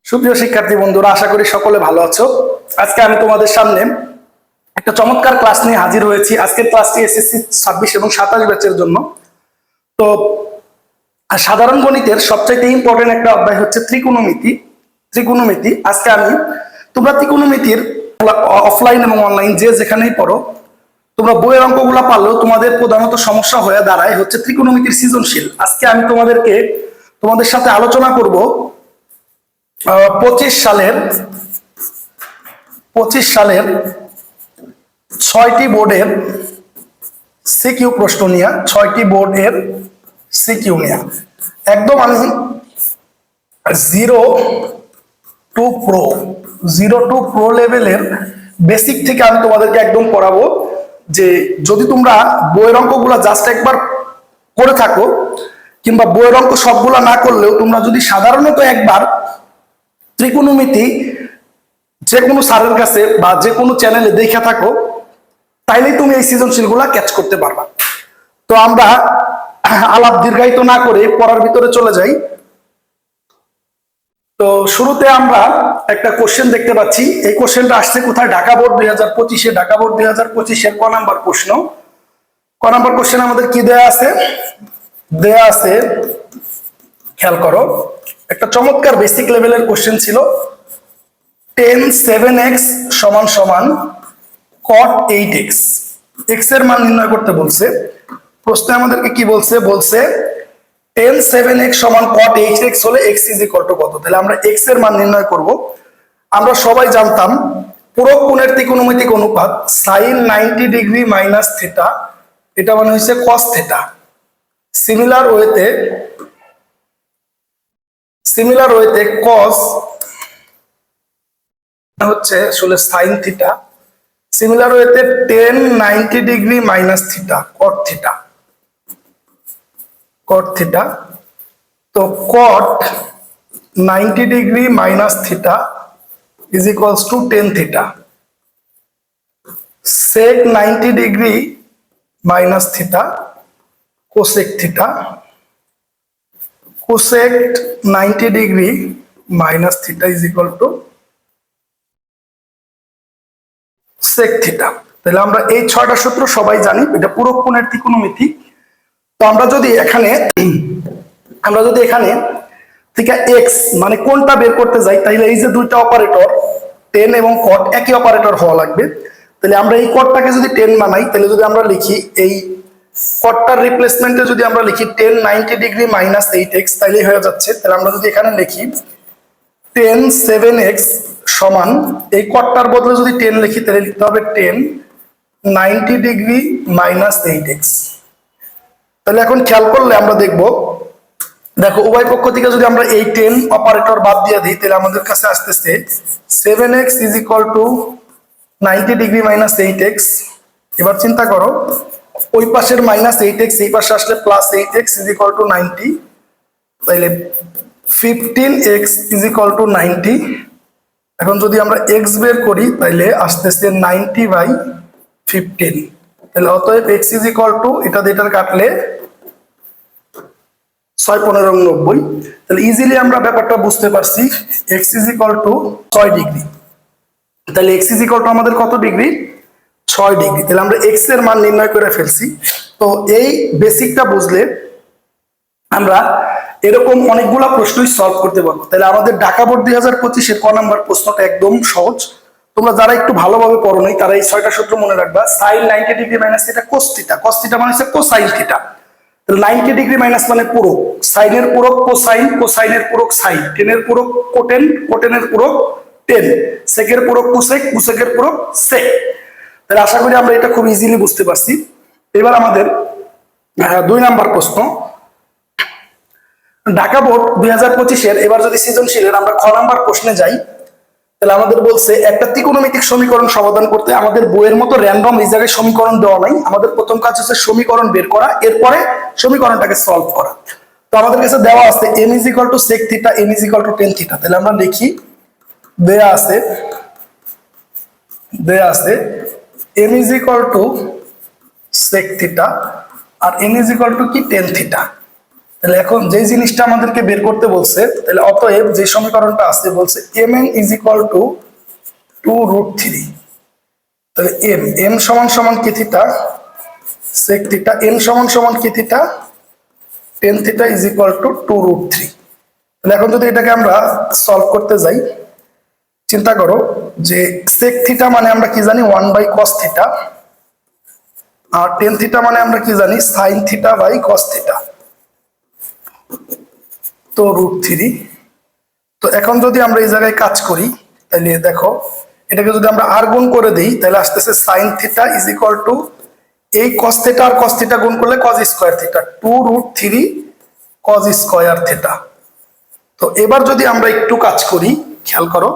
সুপ্রিয় শিক্ষার্থী বন্ধুরা, আশা করি সকলে ভালো আছো। আজকে আমি তোমাদের সামনে একটা চমৎকার ক্লাস নিয়ে হাজির হয়েছি। আজকের ক্লাসটি এসএসসি 26 এবং 27 ব্যাচের জন্য। তো সাধারণ গণিতের সবচাইতে ইম্পর্টেন্ট একটা অধ্যায় হচ্ছে ত্রিকোণমিতি। আজকে তোমরা ত্রিকোণমিতির অফলাইন এবং অনলাইন যে যেখানেই পড়ো, তোমরা বইয়ের অঙ্কগুলো পারলেও তোমাদের প্রধানত সমস্যা হয়ে দাঁড়ায় হচ্ছে ত্রিকোণমিতির সৃজনশীল। আজকে আমি তোমাদের সাথে আলোচনা করব 25 সালের 6টি বোর্ডের সিকিউ প্রশ্ন নিয়ে, 6টি বোর্ডের সিকিউ নিয়ে। একদম আমি জিরো টু প্রো লেভেলের বেসিক থেকে আমি তোমাদেরকে একদম পড়াবো, যে যদি তোমরা বইয়ের অঙ্কগুলো জাস্ট একবার করে থাকো, কিংবা বইয়ের অঙ্ক সবগুলা না করলেও তোমরা যদি সাধারণত একবার ত্রিকোণমিতি যে কোনো স্যারের কাছে বা যে কোনো চ্যানেলে দেখে থাকো, তাইলেই তুমি এই সৃজনশীল গুলা ক্যাচ করতে পারবা। তো আমরা আলাপ দীর্ঘায়িত না করে পড়ার ভিতরে চলে যাই। তো শুরুতে আমরা একটা কোশ্চেন দেখতে পাচ্ছি। এই কোশ্চেনটা আসছে কোথায়? ঢাকা বোর্ড 2025-এ। ঢাকা বোর্ড 2025-এর ক নাম্বার প্রশ্ন। ক নাম্বার কোশ্চেন আমাদের কি দেয়া আছে খেয়াল করো। একটা চমৎকার বেসিক লেভেলের কোশ্চেন ছিল। tan 7x সমান সমান cot 8x, x এর মান নির্ণয় করতে বলছে। প্রশ্নে আমাদেরকে কি বলছে? tan 7x সমান cot 8x হলে x ইজ ইকুয়াল টু কত? তাহলে আমরা x এর মান নির্ণয় করব। আমরা সবাই জানতাম পূরক কোণের ত্রিকোণমিতিক অনুপাত sin 90 ডিগ্রি মাইনাস থিটা, এটা মানে হচ্ছে cos থিটা। সিমিলার ওয়েতে cos হচ্ছে আসলে sin থিটা। সিমিলার ওয়েতে tan 90 degree minus theta, cot theta. তো cot 90 degree minus theta is equals two tan theta. sec 90 degree minus theta, cosec theta. cosec 90 degree minus theta is equal to sec theta. তাহলে আমরা এই 6টা সূত্র সবাই জানি, এটা পূরক কোণের ত্রিকোণমিতি। তো আমরা যদি এখানে থেকে x মানে কোনটা বের করতে যাই, তাহলে এই যে দুইটা অপারেটর tan এবং cot একই অপারেটর হওয়া লাগবে। তাহলে আমরা এই cotটাকে যদি tan বানাই, তাহলে যদি আমরা লিখি এই cotটার রিপ্লেসমেন্টে যদি আমরা লিখি tan 90 ডিগ্রি মাইনাস 8x, তাহলে হয়ে যাচ্ছে। তাহলে আমরা যদি এখানে লিখি tan 7x সমান, এই কটটার বদলে যদি 10 লিখি তাহলে লিখতে হবে tan 90 ডিগ্রি মাইনাস 8x। তাহলে এখন খেয়াল করলে আমরা দেখো উভয় পক্ষ থেকে যদি আমরা এই 10 অপারেটর বাদ দিয়ে দিই, তাহলে আমাদের কাছে আসতেছে 7x is equal two 90 degree minus 8x। এবার চিন্তা করো, ওই পাশের মাইনাস 8x এই পাশে আসলে plus 8x is equal two 90। তাইলে 15x ইজ ইকুয়াল টু 90। এখন যদি আমরা x বের করি তাহলে আসতেছে 90/15। তাহলে অতএব x ইজ ইকুয়াল টু এটা দিয়ে এটা কাটলে 6 15 90। তাহলে ইজিলি আমরা ব্যাপারটা বুঝতে পারছি, x is equal two 6 degree. তাহলে x ইজ ইকুয়াল টু আমাদের কত ডিগ্রি? 6 ডিগ্রি। তাহলে আমরা x এর মান নির্ণয় করে ফেলছি। তো এই বেসিকটা বুঝলে আমরা এরকম অনেকগুলা প্রশ্নই সলভ করতে পারবো। তাহলে আমাদের ঢাকা বোর্ড 2025-এর ক নাম্বার প্রশ্নটা একদম সহজ। তোমরা যারা একটু ভালোভাবে পড়ো নাই তারা এই 6টা সূত্র মনে রাখবা। sin 90 degree minus theta cos theta, cos theta মানে হচ্ছে কোসাইন থিটা। তাহলে 90 ডিগ্রি মাইনাস মানে পূরক, সাইনের পূরক কোসাইন, কোসাইনের পূরক সাইন, টেনের পূরক কোটেন, কোটেনের পূরক টেন, সেকের পূরক কোসেক, কোসেকের পূরক সেক। তাহলে আশা করি আমরা এটা খুব ইজিলি বুঝতে পারছি। এবার আমাদের 2 নাম্বার প্রশ্ন, ঢাকা বোর্ড 2025-এর এবার যদি সৃজনশীলের আমরা খ নাম্বার প্রশ্নে যাই, তাহলে আমাদের বলছে একটা ত্রিকোণমিতিক সমীকরণ সমাধান করতে। আমাদের বইয়ের মতো র্যান্ডম এই জায়গায় সমীকরণ দেওয়া নাই। আমাদের প্রথম কাজ হচ্ছে সমীকরণ বের করা, এরপরে সমীকরণটাকে সলভ করা। তো আমাদের কাছে দেওয়া আছে m is equal to sec theta, n is equal to tan theta. তাহলে আমরা লিখি দেয়া আছে m is equal to sec theta আর n ইজ ইকুয়াল টু কি tan থিটা। তাহলে এখন যে জিনিসটা আমাদেরকে বের করতে বলছে, তাহলে অতএব যে সমীকরণটা আছে বলছে mn ইজ ইকুয়াল টু 2√3। তাহলে এম সমান সমান কি থিটা, সেক থিটা, n সমান সমান কি theta, tan theta is equal two 2√3। তাহলে এখন যদি এটাকে আমরা সলভ করতে যাই, চিন্তা করো যে সেক থিটা মানে আমরা কি জানি 1/cos থিটা, আর টেন থিটা মানে আমরা কি জানি sine theta by cos theta, তো √3। তো এখন যদি আমরা এই জায়গায় কাজ করি, তাহলে দেখো এটাকে যদি আমরা আর গুণ করে দিই, তাহলে আসতেছে sign theta is equal two এই কস থিটা আর কস থিটা গুণ করলে cos square theta, 2√3 cos square theta. তো এবার যদি আমরা একটু কাজ করি, খেয়াল করো,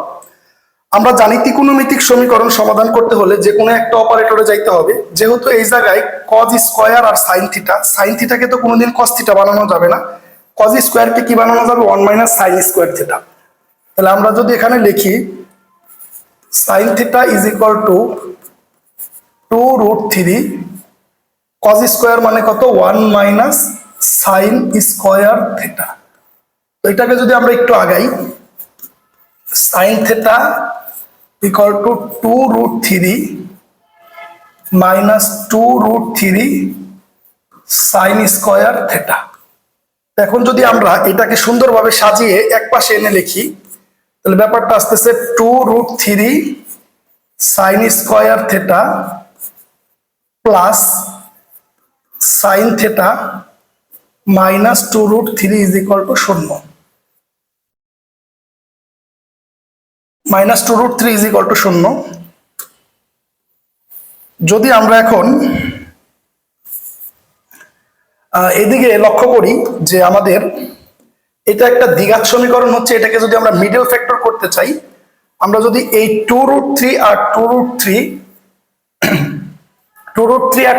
আমরা জানি ত্রিকোণমিতিক সমীকরণ সমাধান করতে হলে যে কোনো একটা অপারেটরে যাইতে হবে। যেহেতু এই জায়গায় কজ স্কোয়ার আর সাইন থিটাকে তো কোনোদিন কস থিটা বানানো যাবে না, কজ স্কোয়ারকে কি বানানো যাবে 1 মাইনাস সাইন স্কোয়ার থিটা। তাহলে আমরা যদি এখানে লিখি sign theta is equal two 2√3 cos square মানে কত 1 মাইনাস সাইন স্কোয়ার থিটা। তো এটাকে যদি আমরা একটু আগাই, sign theta equal two 2√3 minus 2√3 sign square theta. এখন যদি আমরা এটাকে সুন্দরভাবে সাজিয়ে এক পাশে এনে লিখি, তাহলে ব্যাপারটা আসতেছে 2√3 sign square theta plus sine theta minus 2√3 is equal to 0, minus 2√3 is equal to 0। যদি আমরা এখন এদিকে লক্ষ্য করি যে আমাদের এটা একটা দ্বিঘাত সমীকরণ হচ্ছে, এটাকে যদি আমরা মিডল ফ্যাক্টর করতে চাই, আমরা যদি এই 2√3 আর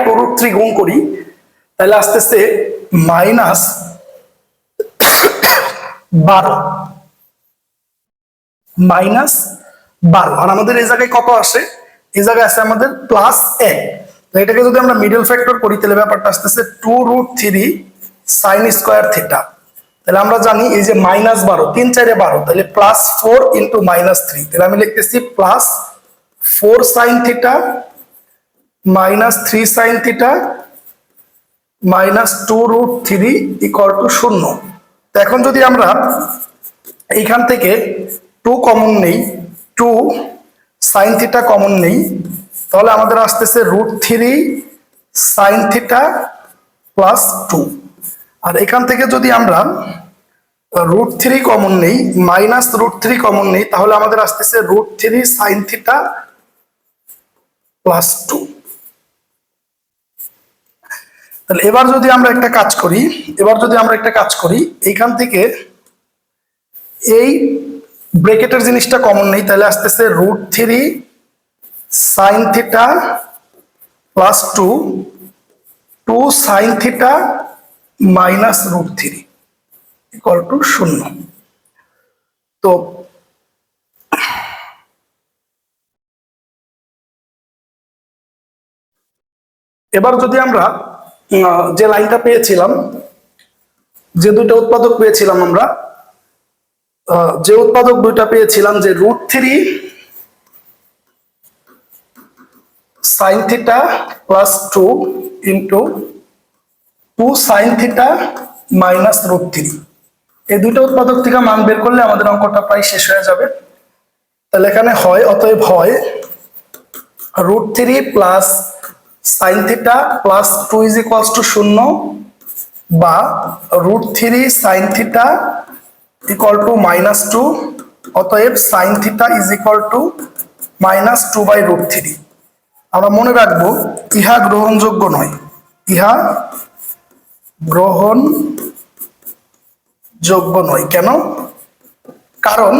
2√3 গুণ করি, তাহলে আসতেছে মাইনাস 12, মাইনাস 12। আর আমাদের এই জায়গায় কত আসে, এই জায়গায় আছে আমাদের প্লাস 1। এটাকে যদি আমরা মিডল ফ্যাক্টর করি, তাহলে ব্যাপারটা আসতেছে 2√3 সাইন স্কোয়ার থিটা। তাহলে আমরা জানি এই যে মাইনাস 12, 3 4 12, তাহলে প্লাস 4 ইন্টু মাইনাস 3। তাহলে আমি লিখতেছি plus 4 sign theta minus 3 sign theta minus 2√3 equal to 0। তো এখন যদি আমরা এইখান থেকে 2 কমন নেই, 2 সাইন থিটা কমন নেই, তাহলে আমাদের আসতেছে √3 সাইন থিটা প্লাস 2। আর এখান থেকে যদি আমরা √3 কমন নেই, মাইনাস √3 কমন নেই, তাহলে আমাদের আসতেছে √3 সাইন থিটা প্লাস 2। তাহলে এবার যদি আমরা একটা কাজ করি, এইখান থেকে এই ব্র্যাকেটের জিনিসটা কমন নেই, তাহলে আসতেছে √3 sine theta plus 2 sine theta minus √3 equal to 0। তো এবার যদি আমরা যে লাইনটা পেয়েছিলাম, যে দুইটা উৎপাদক পেয়েছিলাম আমরা, যে উৎপাদক দুইটা পেয়েছিলাম যে √3 sine theta plus 2 into 2 sine theta minus √3, এই দুইটা উৎপাদক থেকে মান বের করলে আমাদের অঙ্কটা প্রায় শেষ হয়ে যাবে। তাহলে এখানে হয়, অতএব হয় √3 plus sine theta plus 2 is equals two 0, বা √3 sign theta equal two minus 2, অতএব sign theta is equal two minus 2/√3। আমরা মনে রাখবো ইহা গ্রহণযোগ্য নয়, ইহা গ্রহণযোগ্য নয়। কেন? কারণ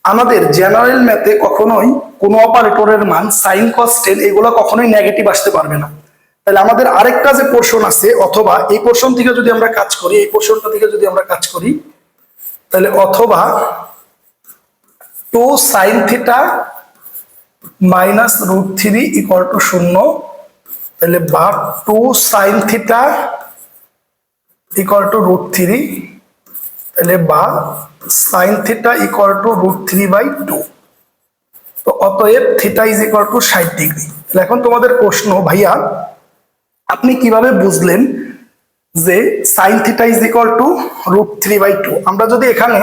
আমাদের জেনারেল ম্যাথে কখনোই কোনো অপারেটরের মান সাইন কস টেন এগুলো কখনোই নেগেটিভ আসতে পারবে না। তাহলে আমাদের আরেকটা যে পোর্শন আছে, অথবা এই পোর্শন থেকে যদি আমরা কাজ করি, এই পোর্শনটা থেকে যদি আমরা কাজ করি, তাহলে অথবা 2 sine theta minus √3 equal to 0, তাহলে বা 2 সাইন থিটা ইকুয়াল টু √3, তাহলে বা সাইন থিটা ইকুয়াল টু √3/2। তো অতএব থিটা ইজ ইকুয়াল টু 60°। তাহলে এখন তোমাদের প্রশ্ন, ভাইয়া আপনি কিভাবে বুঝলেন যে sign theta is equal two √3/2? আমরা যদি এখানে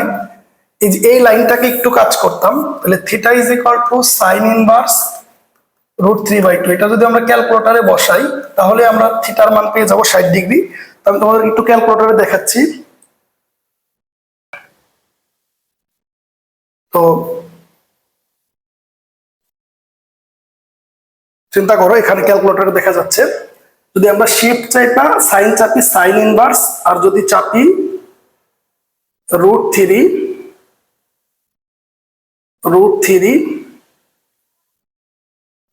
এই লাইনটাকে একটু কাজ করতাম, তাহলে theta is equal two sign inverse √3/2, এটা যদি আমরা ক্যালকুলেটরে বসাই তাহলে আমরা থিটার মান পেয়ে যাব 60°। আমি তোমাদের একটু ক্যালকুলেটরে দেখাচ্ছি। তো চিন্তা করো, এখানে ক্যালকুলেটরে দেখা যাচ্ছে, যদি আমরা শিফট চাপি, সাইন চাপি সাইন ইনভার্স, আর যদি চাপি √3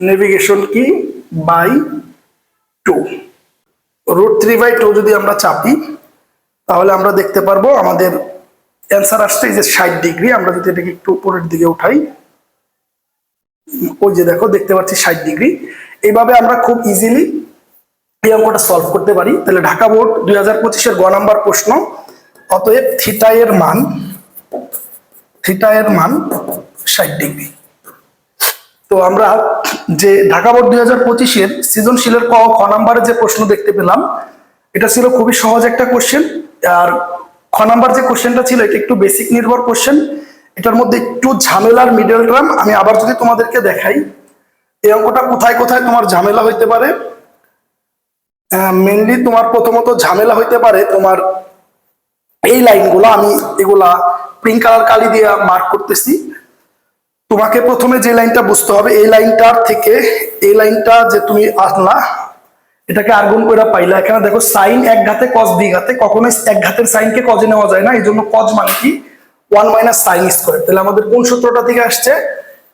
নেভিগেশন কি বাই 2, √3/2 যদি আমরা চাপি তাহলে আমরা দেখতে পারবো আমাদের অ্যান্সার আসছে এই যে 60°। আমরা যদি এটাকে একটু উপরের দিকে উঠাই, ওই যে দেখো দেখতে পাচ্ছি 60°। এইভাবে আমরা খুব ইজিলি এই অঙ্কটা সলভ করতে পারি। তাহলে ঢাকা বোর্ড 2025-এর গ নাম্বার প্রশ্ন, অতএব থিটা এর মান 60°। তো আমরা যে ঢাকা বোর্ড 2025-এর সৃজনশীলের ক খ নাম্বারের যে প্রশ্ন দেখতে পেলাম, এটা ছিল খুবই সহজ একটা কোশ্চেন। আর খ নাম্বার যে কোশ্চেনটা ছিল এটা একটু বেসিক নির্ভর কোশ্চেন, এটার মধ্যে একটু ঝামেলার মিডল টার্ম। আমি আবার যদি তোমাদেরকে দেখাই এই অঙ্কটা কোথায় কোথায় তোমার ঝামেলা হইতে পারে, মেনলি তোমার প্রথমত ঝামেলা হইতে পারে তোমার এই লাইনগুলো, আমি এগুলা পিঙ্ক কালার কালি দিয়ে মার্ক করতেছি। তোমাকে প্রথমে যে লাইনটা বুঝতে হবে, এই লাইনটার থেকে এই লাইনটা যে তুমি আসলা, এটাকে আর গুণ করে পাইলা। এখানে দেখো সাইন এক ঘাতে কজ দুই ঘাতে, কখনোই এক ঘাতের সাইনকে কজে নেওয়া যায় না, এই জন্য কজ মানে কি 1 - sin স্কয়ার। তাহলে আমাদের কোন সূত্রটা থেকে আসছে?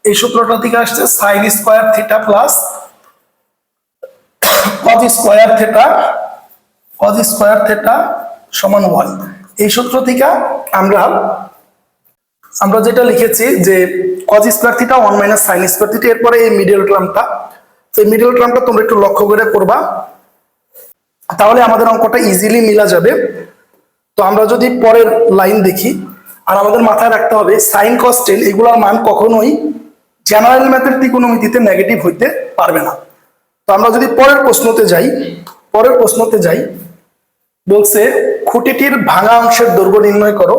এই সূত্রটা থেকে আসছে sign square theta plus cos square theta সমান 1। এই সূত্র থেকে আমরা যেটা লিখেছি যে cause square theta 1 - sin square theta, এরপরে এই মিডল টার্মটা, তো এই মিডল টার্মটা তোমরা একটু লক্ষ্য করে করবা, তাহলে আমাদের অঙ্কটা ইজিলি মিলা যাবে। তো আমরা যদি পরের লাইন দেখি, আর আমাদের মাথায় রাখতে হবে সাইন কস টেন এগুলোর মান কখনোই জেনারেল ম্যাথের ত্রিকোণমিতিতে নেগেটিভ হইতে পারবে না। তো আমরা যদি পরের প্রশ্নতে যাই, বলছে খুঁটিটির ভাঙা অংশের দৈর্ঘ্য নির্ণয় করো।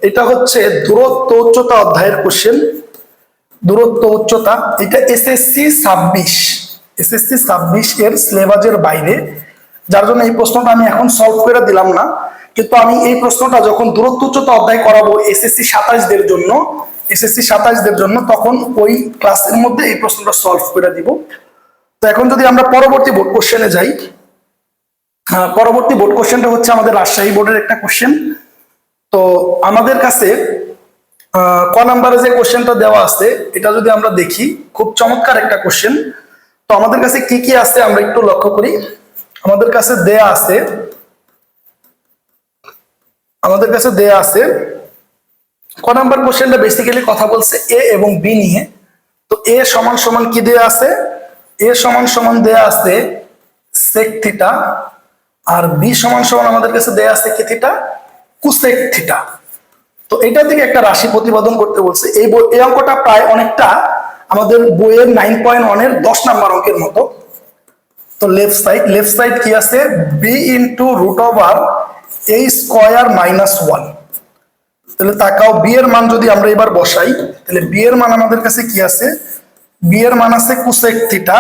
এটা হচ্ছে দূরত্ব উচ্চতা অধ্যায়ের কোশ্চেন। দূরত্ব উচ্চতা, এটা এসএসসি 26 এর সিলেবাসের বাইরে, যার জন্য এই প্রশ্নটা আমি এখন সলভ করে দিলাম না। কিন্তু আমি এই প্রশ্নটা যখন দূরত্ব উচ্চতা অধ্যায় করাবো এসএসসি 27-দের জন্য, তখন ওই ক্লাসের মধ্যে এই প্রশ্নটা সলভ করে দিব। তো এখন যদি আমরা পরবর্তী বোর্ড কোশ্চেনে যাই, পরবর্তী বোর্ড কোশ্চেনটা হচ্ছে আমাদের রাজশাহী বোর্ডের একটা কোশ্চেন। তো আমাদের কাছে ক নাম্বারে যে কোশ্চেনটা দেওয়া আছে, এটা যদি আমরা দেখি খুব চমৎকার একটা কোশ্চেন। তো আমাদের কাছে কি কি আছে আমরা একটু লক্ষ্য করি। আমাদের কাছে দেয়া আছে ক নাম্বার কোশ্চেনটা বেসিক্যালি কথা বলছে এ এবং বি নিয়ে। তো এ সমান সমান কি দেয়া আছে? এ সমান সমান দেয়া আছে সেক থিটা, আর বি সমান সমান আমাদের কাছে দেয়া আছে কি থিটা, কুসেক থিটা। তো এটা থেকে একটা রাশি প্রতিপাদন করতে বলছে। এই অঙ্কটা প্রায় অনেকটা আমাদের বইয়ের 9.1 এর 10 নাম্বার অঙ্কের মতো। তো লেফট সাইড কি আছে, বি ইন্টু √a স্কয়ার -1। তাহলে তাকাও, বি এর মান যদি আমরা এবার বসাই, তাহলে বি এর মান আমাদের কাছে কি আছে, বি এর মান আছে cosec theta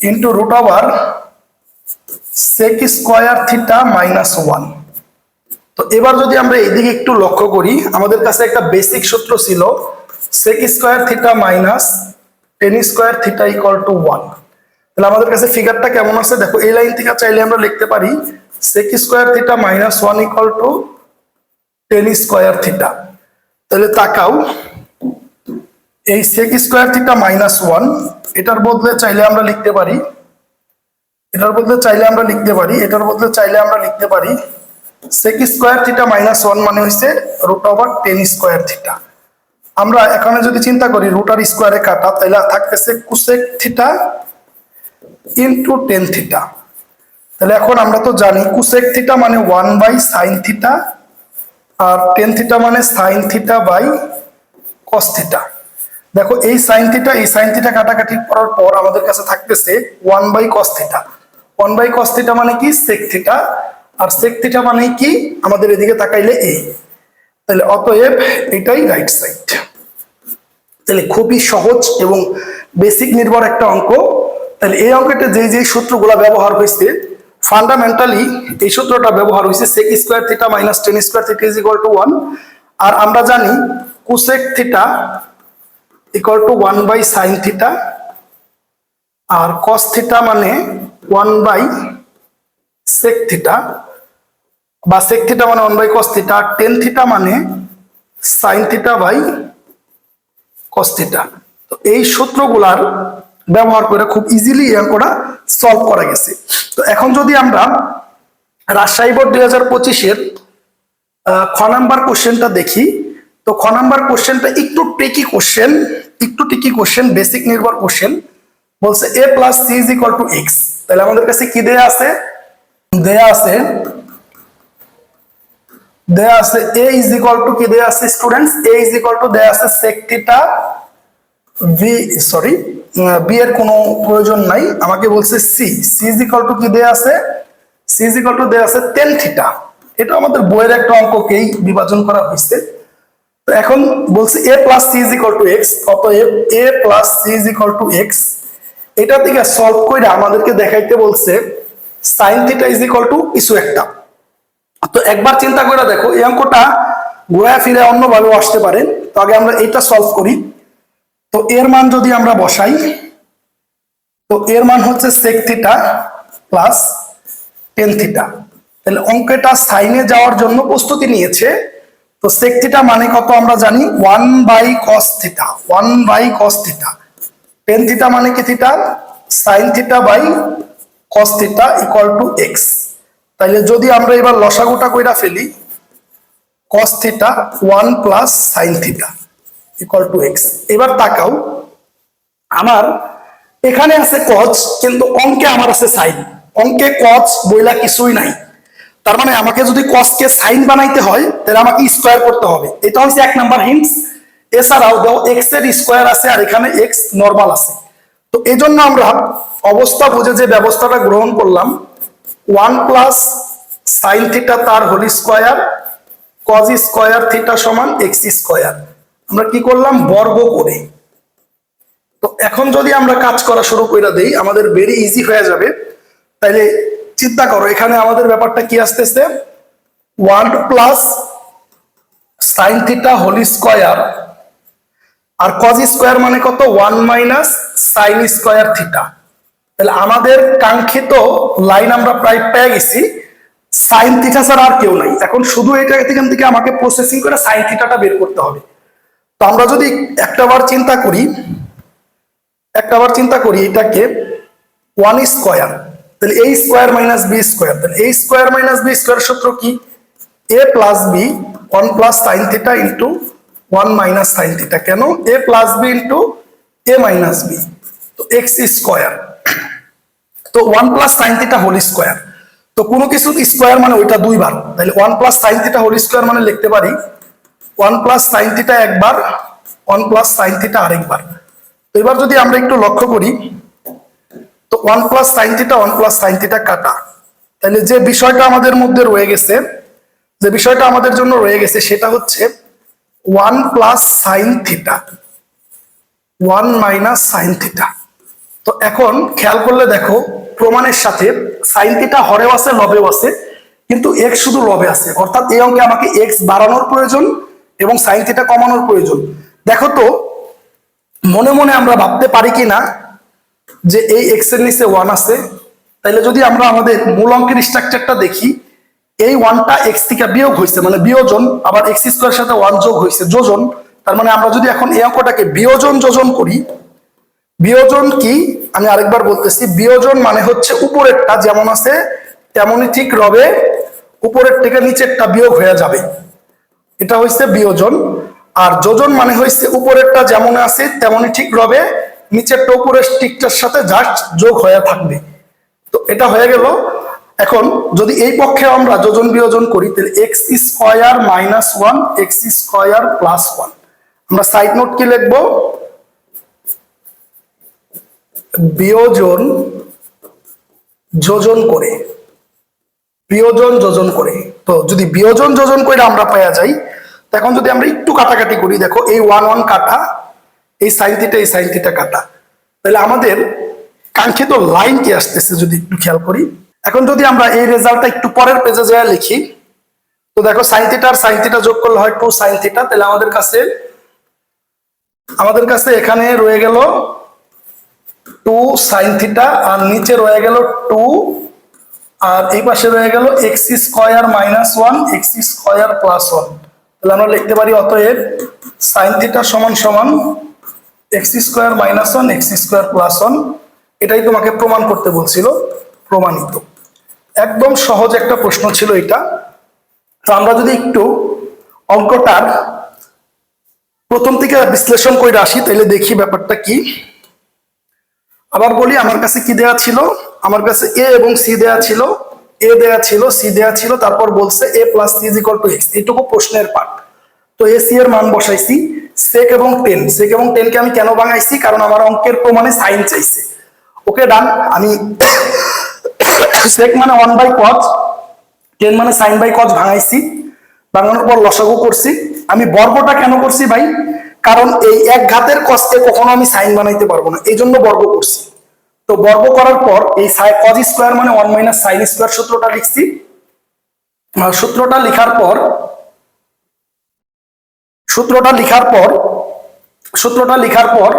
into sec square theta -1। তো এবার যদি আমরা এদিকে একটু লক্ষ্য করি, আমাদের কাছে একটা বেসিক সূত্র ছিল sec square theta minus tan square theta equal to 1। তাহলে আমাদের কাছে ফিগারটা কেমন আছে দেখো, এই লাইন থেকে চাইলে আমরা লিখতে পারি sec square theta -1 equal to tan square theta. তাহলে তাকাও, এই সেক স্কয়ার থিটা -1 এটার বদলে চাইলে আমরা লিখতে পারি সেক স্কয়ার থিটা -1 মানে হচ্ছে √10 স্কয়ার থিটা। আমরা এখানে যদি চিন্তা করি রুট আর স্কয়ারে কাটা, তাহলে থাকতেছে cosec theta into tan theta. তাহলে এখন আমরা তো জানি কোসেক থিটা মানে 1/sin থিটা, আর টেন থিটা মানে sine theta by cos theta. দেখো এই সাইন থিটা কাটাকাটি করার পর আমাদের কাছে থাকতেছে 1/cos থিটা। 1/cos থিটা মানে কি সেক থিটা, আর সেক থিটা মানে কি আমাদের এদিকে তাকাইলে এ। তাহলে অতএব এটাই রাইট সাইড। তাহলে খুবই সহজ এবং বেসিক নির্ভর একটা অঙ্ক। তাহলে এই অঙ্কটা যে সূত্রগুলো ব্যবহার হয়েছে, ফান্ডামেন্টালি এই সূত্রটা ব্যবহার হয়েছে sec square theta minus tan square theta is equal to 1। আর আমরা জানি cosec theta equal to 1/sin theta, আর cos থিটা মানে 1/sec থিটা, বা sec থিটা মানে 1/cos থিটা, আর টেন থিটা মানে sin theta by cos theta. তো এই সূত্রগুলার ব্যবহার করে খুব ইজিলি এই অঙ্কটা সলভ করা গেছে। তো এখন যদি আমরা রাজশাহী বোর্ড 2025-এর খ নাম্বার কোশ্চেনটা দেখি, তো খ নাম্বার কোশ্চেনটা একটু ট্রিকি কোশ্চেন, বেসিক নির্ভর কোশ্চেন। বলছে a plus C is equal to x. তাহলে আমাদের কাছে কি দেয়া আছে a ইজ ইকুয়াল টু কি দেয়া আছে students, a is equal to দেয়া আছে sec থিটা বি এর কোনো প্রয়োজন নাই, আমাকে বলছে সি ইজ ইকুয়াল টু কি দেয়া আছে, সি ইজ ইকুয়াল টু দেয়া আছে টেন থিটা। এটা আমাদের বইয়ের একটা অঙ্ককেই বিভাজন করা হয়েছে। তো এখন বলছে a plus C is equal to x, অতএব a plus C is equal to x. এটা থেকে সলভ করে আমাদেরকে দেখাইতে বলছে sine theta is equal to কিছু একটা। তো একবার চিন্তা করে দেখো এই অঙ্কটা ঘোরা ফিরে অন্যভাবেও আসতে পারে। তো আগে আমরা এটা সলভ করি। তো এর মান যদি আমরা বসাই, তো এর মান হচ্ছে sec theta plus ten theta. তাহলে অঙ্কটা সাইনে যাওয়ার জন্য প্রস্তুতি নিয়েছে। তো sec থিটা মানে কত আমরা জানি 1/cos theta, 1/cos theta. Ten theta মানে কি theta, sine theta by cos theta equal to x. তাহলে যদি আমরা এবার লসাগুটা কইরা ফেলি, cos theta 1 plus sine theta equal to x. এবার তাকাও, আমার এখানে আছে cos, কিন্তু অঙ্কে আমার আছে সাইন। অঙ্কে cos বইলা কিছুই নাই, তার মানে আমাকে যদি cos কে সাইন বানাইতে হয় তাহলে আমাকে স্কয়ার করতে হবে। এটা হচ্ছে এক নাম্বার হিন্টস। এছাড়াও দেখো x এর স্কয়ার আছে আর এখানে x নরমাল আছে। তো এজন্য আমরা অবস্থা বুঝে যে ব্যবস্থাটা গ্রহণ করলাম, 1 প্লাস সাইন থিটা তার whole square cos square theta সমান x স্কয়ার। আমরা কি করলাম বর্গ করে। তো এখন যদি আমরা কাজ করা শুরু করে দেই আমাদের ভেরি ইজি হয়ে যাবে। তাইলে চিন্তা করো এখানে আমাদের ব্যাপারটা কি আসতেছে, 1 plus sine theta whole square, আর cos স্কয়ার মানে কত 1 মাইনাস সাইন স্কয়ার থিটা। তাহলে আমাদের কাঙ্ক্ষিত লাইন আমরা প্রায় পেয়ে গেছি। সাইন থিটা ছাড়া আর কেউ নাই, এখন শুধু এটা এখান থেকে আমাকে প্রসেসিং করে সাইন থিটাটা বের করতে হবে। তো আমরা যদি একটাবার চিন্তা করি এটাকে 1 স্কয়ার, তাহলে a square minus b square. তাহলে a square minus b square সূত্র কি, a plus b 1 plus sine theta into 1 minus sine theta. কেন a plus b into a minus b, তো x স্কয়ার। তো 1 plus sine theta whole square, তো কোনো কিছু square মানে ওইটা দুইবার। তাহলে 1 plus sine theta whole square মানে লিখতে পারি 1 প্লাস সাইন থিটা একবার, 1 প্লাস সাইন থিটা আরেকবার। তো এবার যদি আমরা একটু লক্ষ্য করি, তো 1 plus sine theta 1 plus sine theta কাটা। তাহলে যে বিষয়টা আমাদের মধ্যে রয়ে গেছে, যে বিষয়টা আমাদের জন্য রয়ে গেছে সেটা হচ্ছে 1 plus sine theta 1 minus sine theta. তো এখন খেয়াল করলে দেখো প্রমাণের সাথে সাইন থিটা হরেও আছে লবেও আছে, কিন্তু x শুধু লবে আছে। অর্থাৎ এই অঙ্কে আমাকে x বাড়ানোর প্রয়োজন এবং সাইন থিটা কমানোর প্রয়োজন। দেখো তো মনে মনে আমরা ভাবতে পারি কিনা যে এই x এর নিচে 1 আছে। তাহলে যদি আমরা আমাদের মূল অঙ্কের স্ট্রাকচারটা দেখি, এই 1টা x থেকে বিয়োগ হয়েছে মানে বিয়োজন, আবার x স্কয়ারের সাথে 1 যোগ হয়েছে যোজন। তার মানে আমরা যদি এখন এই অঙ্কটাকে যোজন করি, বিয়োজন কি আমি আরেকবার বলতেছি, বিয়োজন মানে হচ্ছে উপরেরটা যেমন আছে তেমনই ঠিক রবে, উপরের থেকে নিচেরটা বিয়োগ হয়ে যাবে, এটা হচ্ছে বিয়োজন। আর যোজন মানে হচ্ছে উপরেরটা যেমন আছে তেমনই ঠিক রবে, নিচেরটা উপরের টিকটার সাথে জাস্ট যোগ হয়ে থাকবে। তো এটা হয়ে গেল। এখন যদি এই পক্ষে আমরা যোজন বিয়োজন করি তাহলে x square minus one x square plus one, আমরা সাইড নোট কি লিখবো, বিয়োজন যোজন করে, বিয়োজন যোজন করে। তো যদি বিয়োজন যোজন করে আমরা পাওয়া যাই, তখন যদি আমরা একটু কাটাকাটি করি, দেখো এই ওয়ান ওয়ান কাটা, এই সাইন থিটা কাটা, তাহলে আমাদের কাঙ্ক্ষিত লাইন কি আসতেছে যদি একটু খেয়াল করি। এখন যদি আমরা এই রেজাল্টটা একটু পরের পেজে যায় লিখি, তো দেখো সাইন থিটা আর সাইন থিটা যোগ করলে হয় 2 সাইন থিটা, তাহলে আমাদের কাছে এখানে রয়ে গেল 2 সাইন থিটা, আর নিচে রয়ে গেল 2, আর এই পাশে রয়ে গেল x square minus one x square plus one. তাহলে আমরা লিখতে পারি অতএব সাইন থিটা সমান সমান x square minus one x square plus one. এটাই তোমাকে প্রমাণ করতে বলছিল, প্রমাণিত। একদম সহজ একটা প্রশ্ন ছিল এটা। তো আমরা যদি একটু অঙ্কটার প্রথম থেকে বিশ্লেষণ করে আসি, তাহলে দেখি ব্যাপারটা কি। আবার বলি, আমার কাছে কি দেয়া ছিল, আমার কাছে এ এবং সি দেয়া ছিল, এ দেয়া ছিল, সি দেয়া ছিল, তারপর বলছে A plus C is equal to X, এইটুকু প্রশ্নের পার্ট। তো এ সি এর মান বসাইছি, সেক এবং টেন কে আমি কেন ভাঙাইছি, কারণ আমার অঙ্কের প্রমাণে সাইন চাইছে। ওকে ডান, আমি সেক মানে 1/cos, টেন মানে সাইন বাই কজ ভাঙাইছি, ভাঙানোর পর লসাগু করছি। আমি বর্গটা কেন করছি ভাই, কারণ এই এক ঘাতের কজকে কখনো আমি সাইন বানাইতে পারবো না, এই জন্য বর্গ করছি। তো বর্গ করার পর এই কজ স্কোয়ার মানে 1 মাইনাস সাইন স্কোয়ার সূত্রটা লিখছি। সূত্রটা লিখার পর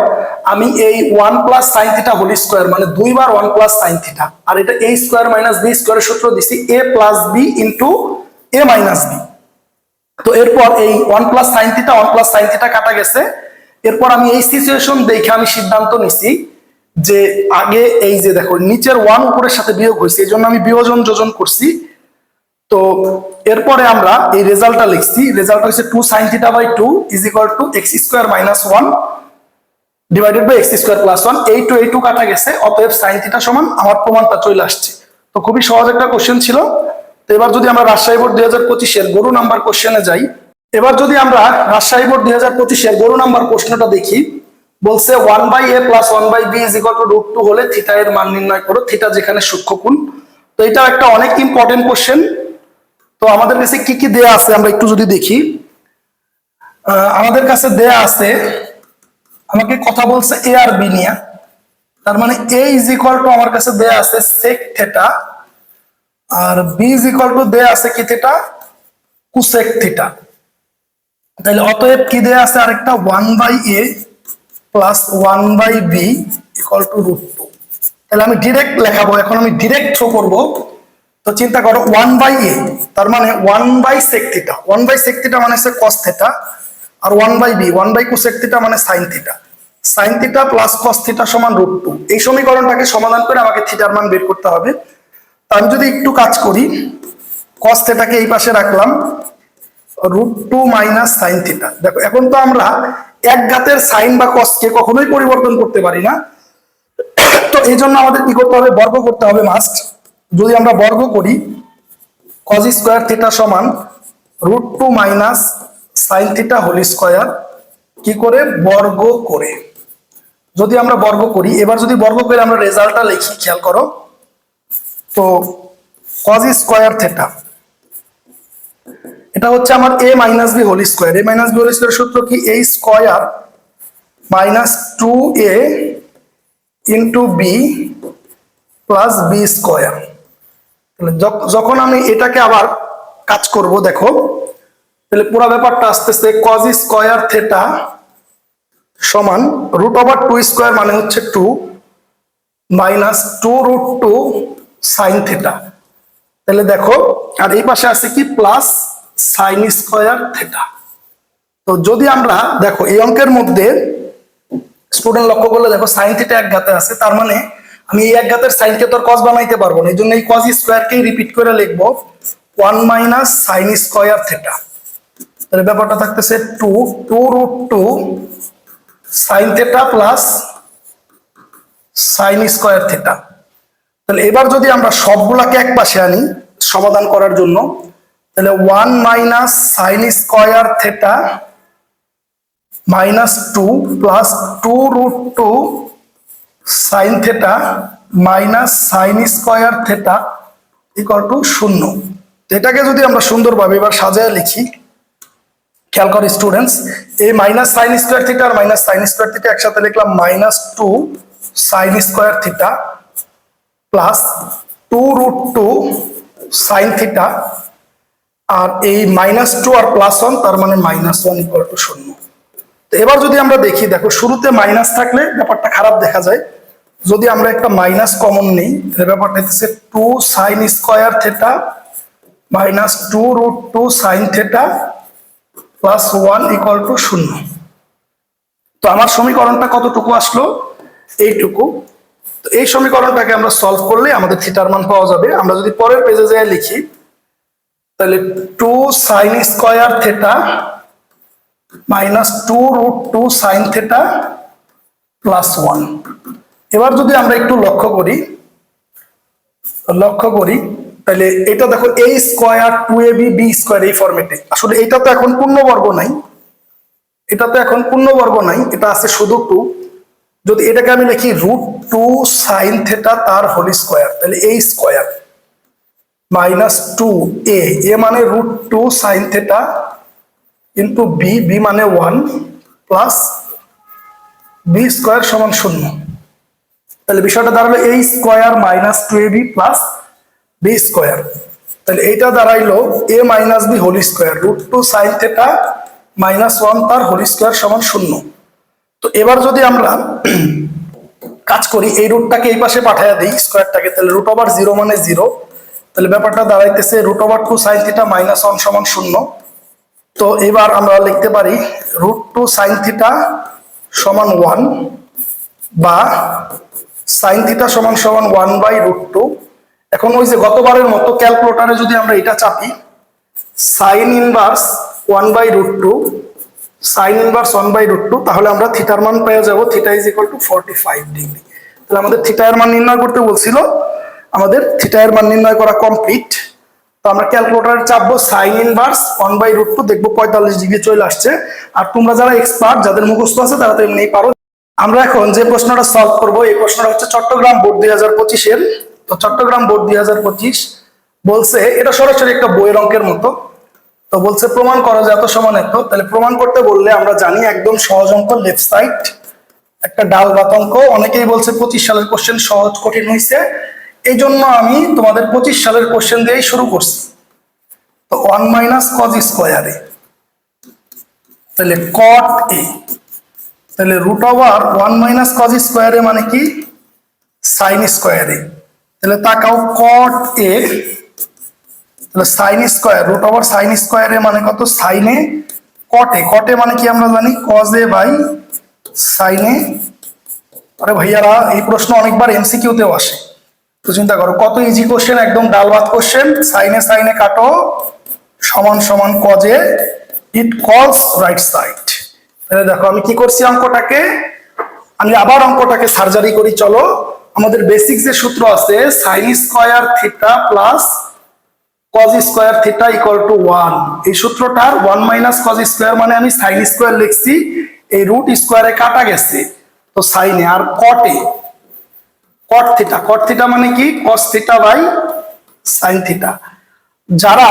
আমি এই 1 plus sine theta whole square মানে 2 বার 1 প্লাস সাইন থিটা, আর এটা a স্কোয়ার মাইনাস b স্কোয়ারের সূত্র দিছি a plus b into a minus b। তো এরপর এই 1 প্লাস সাইন থিটা কাটা গেছে। এরপর আমি এই সিচুয়েশন দেখে আমি সিদ্ধান্ত নিছি যে আগে এই যে দেখো নিচের 1 উপরের সাথে বিয়োগ হয়েছে, এই জন্য আমি বিয়োজন যোজন করছি। তো এরপরে আমরা এই রেজাল্টটা লিখছি, রেজাল্ট হচ্ছে 2 sin θ by 2 is equal to x square minus 1 divided by x square plus 1। এই টু কাটা গেছে, অতএব sin θ সমান আমার প্রমাণটা চলে আসছে। তো খুবই সহজ একটা কোশ্চেন ছিল। তো এবার যদি আমরা রাজশাহী বোর্ড 2025 এর গরু নাম্বার কোশ্চেনে যাই, এবার যদি আমরা রাজশাহী বোর্ড 2025 এর গরু নাম্বার প্রশ্নটা দেখি, বলছে 1/a plus 1/b is equal to √2 হলে θ এর মান নির্ণয় করো, θ যেখানে সূক্ষ্মকোণ। তো এটা একটা অনেক ইম্পর্টেন্ট কোশ্চেন। তো আমাদের কাছে কি কি দেয়া আছে আমরা একটু যদি দেখি, আমাদের কাছে দেয়া আছে, আমাকে কথা বলছে এ আর বি নিয়ে, তার মানে এ ইজ ইকুয়াল টু আমার কাছে দেয়া আছে সেক থিটা, আর বি ইজ ইকুয়াল টু দেয়া আছে কি থিটা, কুসেক থিটা। তাহলে অতএব কি দেয়া আছে আরেকটা 1/a plus 1/b equal to √2। তাহলে আমি ডিরেক্ট লেখাবো, এখন আমি ডিরেক্ট থ্রো করবো। তো চিন্তা করো 1/a তার মানে 1/sec থিটা, 1/sec থিটা মানে হচ্ছে cos থিটা, আর 1/b 1/cosec থিটা মানে sin theta. sin theta plus cos theta সমান √2। এই সমীকরণটাকে সমাধান করে আমাকে থিটার মান বের করতে হবে। তো আমি যদি একটু কাজ করি, cos থিটাকে এই পাশে রাখলাম, √2 মাইনাস sin থিটা। দেখো এখন তো আমরা এক ঘাতের সাইন বা cos কে কখনোই পরিবর্তন করতে পারি না, তো এই জন্য আমাদের কি করতে হবে, বর্গ করতে হবে মাস্ট। যদি আমরা বর্গ করি, cos স্কয়ার থিটা সমান √2 minus sin theta whole square, কি করে বর্গ করে। যদি আমরা বর্গ করি, এবার যদি বর্গ করে আমরা রেজাল্টটা লিখি, খেয়াল করো। তো cos স্কয়ার থিটা এটা হচ্ছে আমার a minus b whole square, a minus b whole স্কয়ারের সূত্র কি, a square minus 2a into b plus b square. যখন আমি এটাকে আবার কাজ করব, দেখো তাহলে পুরো ব্যাপারটা আসতেছে cos স্কয়ার থিটা সমান √2 স্কয়ার মানে হচ্ছে 2 মাইনাস 2√2 sin থিটা। তাহলে দেখো, আর এই পাশে আছে কি প্লাস sin স্কয়ার থিটা। তো যদি আমরা দেখো এই অঙ্কের মধ্যে স্টুডেন্ট লক্ষ্য করলে দেখো sin থিটা এক ঘাতে আছে, তার মানে আমি এই এক ঘাতের সাইন কে তো আর cos বানাইতে পারবো না, এই জন্য এই cos স্কয়ার কে রিপিট করে লিখবো 1 মাইনাস sin স্কয়ার থিটা। তাহলে ব্যাপারটা থাকতেছে 2√2 sin theta plus sin square theta. তাহলে এবার যদি আমরা সবগুলাকে এক পাশে আনি সমাধান করার জন্য, তাহলে 1 minus sine square theta minus 2 plus 2√2 sine theta minus sine square theta equal to 0। এটাকে যদি আমরা সুন্দরভাবে এবার সাজায় লিখি, খেয়াল করো স্টুডেন্টস, এই মাইনাস সাইন স্কয়ার থিটা আর মাইনাস সাইন স্কয়ার থিটা একসাথে লিখলাম minus 2 sine square theta plus 2√2 sine theta, আর এই -2 আর +1 তার মানে -1 ইকুয়াল টু 0। তো এবার যদি আমরা দেখি, দেখো শুরুতে মাইনাস থাকলে ব্যাপারটা খারাপ দেখা যায়। যদি আমরা একটা মাইনাস কমন নিই, তাহলে ব্যাপারটা হচ্ছে 2 sine square theta minus 2√2 sine theta plus 1 equal to 0। তো আমার সমীকরণটা কতটুকু আসলো? এইটুকু। তো এই সমীকরণটাকে আমরা সলভ করলে আমাদের থিটার মান পাওয়া যাবে। আমরা যদি পরের পেজে যাই লিখি, তাহলে 2 sine square theta minus 2√2 sine theta plus 1। এবার যদি আমরা একটু লক্ষ্য করি তাহলে এটা দেখো a square 2ab b square এই ফরম্যাটে। আসলে এটা তো এখন পূর্ণবর্গ নাই, এটা আছে শুধু 2। যদি এটাকে আমি লিখি √2 সাইন থিটা তার হোল স্কয়ার, তাহলে a square minus 2a, a মানে √2 sine theta into b, b মানে 1 প্লাস b স্কয়ার সমান 0। তাহলে বিষয়টা দাঁড়ালো a square minus 2ab plus b square. তাহলে এইটা দাঁড়াইলো a minus b whole square, √2 sine theta minus 1 তার হোল স্কয়ার সমান 0। তো এবার যদি আমরা কাজ করি, এই রুটটাকে এই পাশে পাঠাইয়া দিই স্কয়ারটাকে, তাহলে √0 মানে 0। তাহলে ব্যাপারটা দাঁড়াইতেছে √2 সাইন থিটা মাইনাস 1 সমান 0। তো এবার আমরা লিখতে পারি √2 সাইন থিটা সমান 1 বা সাইন থিটা সমান 1/√2। এখন ওই যে গতবারের মতো ক্যালকুলেটরে যদি আমরা এটা চাপি, সাইন ইনভার্স 1/√2 সাইন ইনভার্স 1/√2, তাহলে আমরা থিটার মান পেয়ে যাব theta is equal two 45 degree. তাহলে আমাদের থিটা এর মান নির্ণয় করতে বলছিল, আমাদের থিটা এর মান নির্ণয় করা কমপ্লিট। তো আমরা ক্যালকুলেটরে চাপবো সাইন ইনভার্স 1/√2, দেখবো 45 ডিগ্রি চলে আসছে। আর তোমরা যারা এক্সপার্ট, যাদের মুখস্থ আছে, তারা তো এমনিই পারো। আমরা এখন যে প্রশ্নটা সলভ করব, এই প্রশ্নটা হচ্ছে চট্টগ্রাম বোর্ড 2025 এর। তো চট্টগ্রাম বোর্ড 2025 বলছে, এটা সরাসরি একটা বইয়ের অঙ্কের মতো। তো বলছে প্রমাণ করো যে এত সমান এত। তাহলে প্রমাণ করতে বললে আমরা জানি একদম সহজ অঙ্ক, লেফট সাইড একটা ডাল ভাত অঙ্ক। অনেকেই বলছে 25 সালের কোশ্চেন সহজ কঠিন হয়েছে, এই জন্য আমি তোমাদের 25 সালের কোশ্চেন দিয়েই শুরু করছি। তো 1 মাইনাস কজ স্কয়ারে, তাহলে কট এ, তাহলে √1 মাইনাস কজ স্কয়ারে মানে কি? সাইন স্কয়ারে। তাহলে তাকাও কট এ, তাহলে সাইন স্কয়ার, √সাইন স্কয়ারে মানে কত? সাইনে কটে মানে কি আমরা জানি কজ এ বাই সাইনে। আরে ভাইয়ারা, এই প্রশ্ন অনেকবার এমসিকিউতেও আসে। তো চিন্তা করো কত ইজি কোশ্চেন, একদম ডাল ভাত কোশ্চেন। সাইনে কাটো সমান সমান কজে ইট কজ রাইট সাইড। তাহলে দেখো আমি কি করছি, আমি আবার অঙ্কটাকে সার্জারি করি। চলো, আমাদের বেসিক যে সূত্র আছে sign square theta plus cos square theta equal to 1, এই সূত্রটার 1 মাইনাস কজ স্কয়ার মানে আমি সাইন স্কয়ার লিখছি, এই রুট স্কয়ারে কাটা গেছে, তো সাইনে। আর কট থিটা মানে কি? Cos theta by sine theta. যারা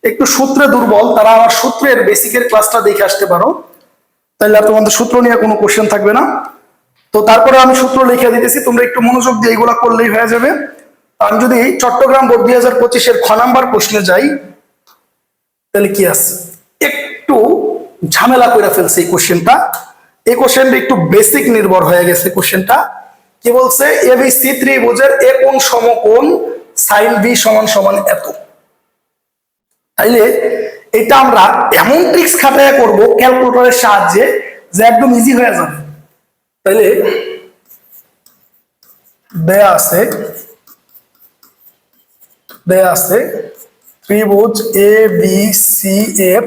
একটু সূত্রে দুর্বল, তারা আমার সূত্রের বেসিকের ক্লাসটা দেখে আসতে পারো, তাহলে আর তোমাদের সূত্র নিয়ে কোনো কোশ্চেন থাকবে না। তো তারপরে আমি সূত্র লিখে দিতেছি, তোমরা একটু মনোযোগ দিয়ে এগুলা করলেই হয়ে যাবে। আমি যদি চট্টগ্রাম বোর্ড 2025 এর 6 নাম্বার প্রশ্নে যাই, তাহলে কি আছে, একটু ঝামেলা করে ফেলছে এই কোশ্চেনটা। এই কোশ্চেনটা একটু বেসিক নির্ভর হয়ে গেছে। কোশ্চেনটা কি বলছে? এবিসি ত্রিভুজের এ কোণ সমকোণ সাইন বি সমান সমান এত। তাইলে এটা আমরা এমন ট্রিক্স খাটায়া করব ক্যালকুলেটরের সাহায্যে যে একদম ইজি হয়ে যাবে। তাইলে দেয়া আছে ত্রিভুজ এ বি সি এর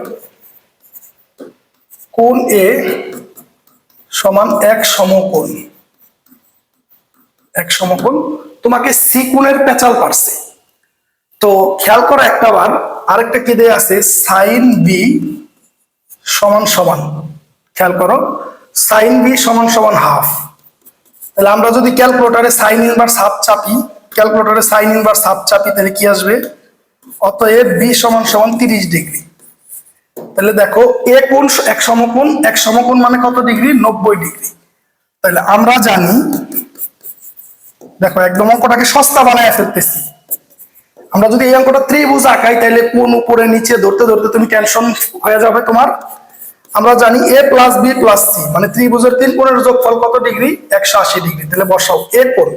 কোণ এ সমান এক সমকোণ তোমাকে সি কোণের পেঁচাল পারছে। তো খেয়াল করো একটা বার, আরেকটা কি দেয়া আছে, সাইন বি সমান সমান, খেয়াল করো সাইন বি সমান সমান হাফ। তাহলে আমরা যদি ক্যালকুলেটরে সাইন ইনভার্স হাফ চাপি, ক্যালকুলেটরে সাইন ইনভার্স হাফ চাপি, তাহলে কি আসবে, অতএব বি সমান সমান 30 ডিগ্রি। তাহলে দেখো এ কোণ এক সমকোণ, এক সমকোণ মানে কত ডিগ্রি, 90 ডিগ্রি। তাহলে আমরা জানি, দেখো একদম অঙ্কটাকে সস্তা বানায় ফেলতেছি। আমরা যদি এই অঙ্কটা ত্রিভুজ আঁকাই, তাহলে কোণ উপরে নিচে ধরতে ধরতে তুমি টেনশন হয়ে যাবে তোমার। আমরা জানি এ প্লাস বি প্লাস সি মানে ত্রিভুজের তিন কোণের যোগফল কত ডিগ্রি, 180 ডিগ্রি। তাহলে বসাও এ কোণ,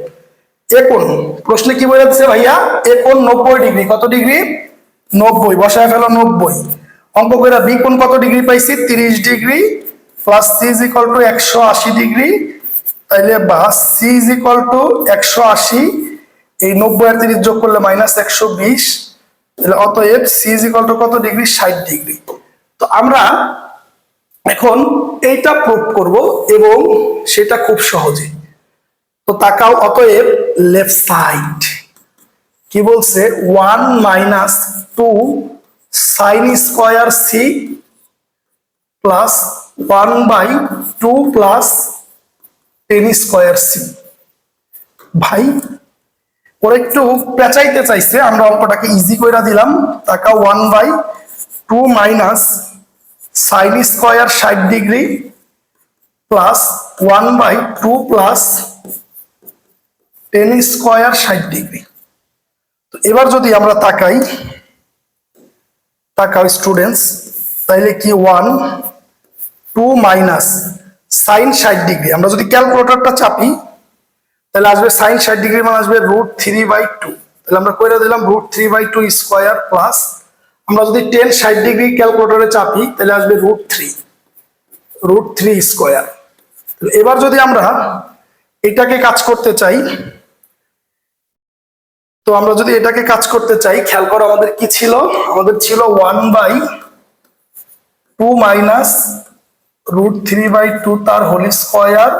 এ কোণ প্রশ্নে কি বলে দিচ্ছে ভাইয়া, এ কোণ 90 ডিগ্রি, কত ডিগ্রি, 90, বসায় ফেলো 90। অঙ্ক করে বি কোণ কত ডিগ্রি পাইছি, 30 degree, plus C is equal to 180 degree. তাইলে বা সি ইজ ইকুয়াল টু 180, এই 90 আর 30 যোগ করলে মাইনাস 120। তাহলে অতএব সি ইজ ইকুয়াল টু কত ডিগ্রি, 60 ডিগ্রি। তো আমরা এখন এইটা প্রুভ করব এবং সেটা খুব সহজে। তো তাকাও, অতএব লেফট সাইড কি বলছে, 1 minus 2 sine square c plus 1/2 plus tan square c. ভাই ওরা একটু পেঁচাইতে চাইছে, আমরা অঙ্কটাকে ইজি করে দিলাম। তাকাও 1/2 minus sine square 60 degree plus 1/2 plus tan square 60 degree. তো এবার যদি আমরা তাকাই, তাকাও স্টুডেন্টস, তাইলে কি 1 2 মাইনাস সাইন 60 ডিগ্রি, আমরা যদি ক্যালকুলেটরটা চাপি তাহলে আসবে সাইন 60 ডিগ্রি মানে আসবে √3/2। তাহলে আমরা কইরা দিলাম √3/2 স্কয়ার প্লাস, আমরা যদি টেন 60 ডিগ্রি ক্যালকুলেটরে চাপি তাহলে আসবে √3 স্কয়ার। এবার যদি আমরা এটাকে কাজ করতে চাই, তো আমরা যদি এটাকে কাজ করতে চাই, খেয়াল করো আমাদের কি ছিল, আমাদের ছিল 1/2 মাইনাস √3/2 তার হোল স্কয়ার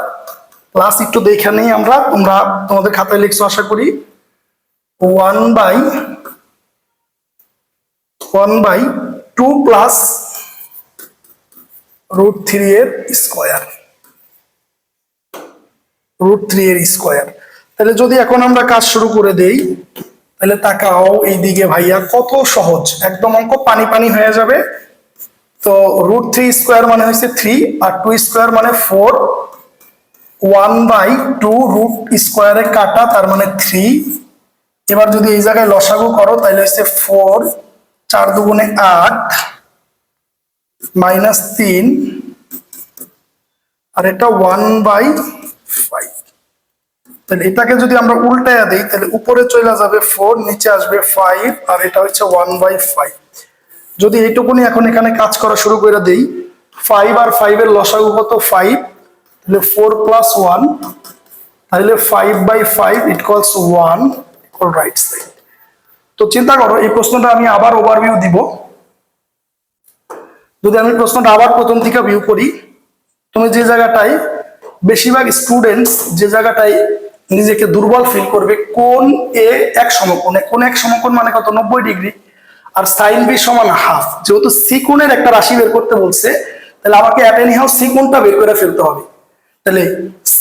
প্লাস, একটু দেখে নেই আমরা, তোমাদের খাতায় লিখছো আশা করি, 1/2 প্লাস √3 এর স্কয়ার, √3 এর স্কয়ার। তাহলে যদি এখন আমরা কাজ শুরু করে দেই, তাহলে তাকাও এইদিকে ভাইয়া, কত সহজ, একদম অঙ্ক পানি পানি হয়ে যাবে। তো √3 স্কয়ার মানে হচ্ছে 3 আর 2 স্কয়ার মানে 4, 1/2 রুট স্কয়ারে কাটা তার মানে 3। এবার যদি এই জায়গায় লসাগু করো তাহলে হচ্ছে 4 4 দুগুণে 8 মাইনাস 3 আর এটা 1/5। তাহলে এটাকে যদি আমরা উল্টায়া দিই তাহলে উপরে চলে যাবে 4, নিচে আসবে 5 আর এটা হচ্ছে 1/5। যদি এইটুকুনি এখন এখানে কাজ করা শুরু করে দেই, 5 আর 5 এর লসাগু কত, 5, তাহলে 4 প্লাস 1, তাহলে 5/5 ইকুয়ালস 1 ইকুয়াল রাইট সাইড। তো চিন্তা করো এই প্রশ্নটা আমি আবার ওভারভিউ দিব। যদি আমি প্রশ্নটা আবার প্রথম থেকে ভিউ করি, তুমি যে জায়গাটায় বেশিরভাগ স্টুডেন্টস যে জায়গাটায় নিজেকে দুর্বল ফিল করবে, কোন এ এক সমকোণে, কোন এক সমকোণ মানে কত, 90 ডিগ্রি, আর সাইন বি সমান হাফ। যেহেতু সি কোণের একটা রাশি বের করতে বলছে, তাহলে আমাকে এনি হাউ সি কোণটা বের করে ফেলতে হবে। তাহলে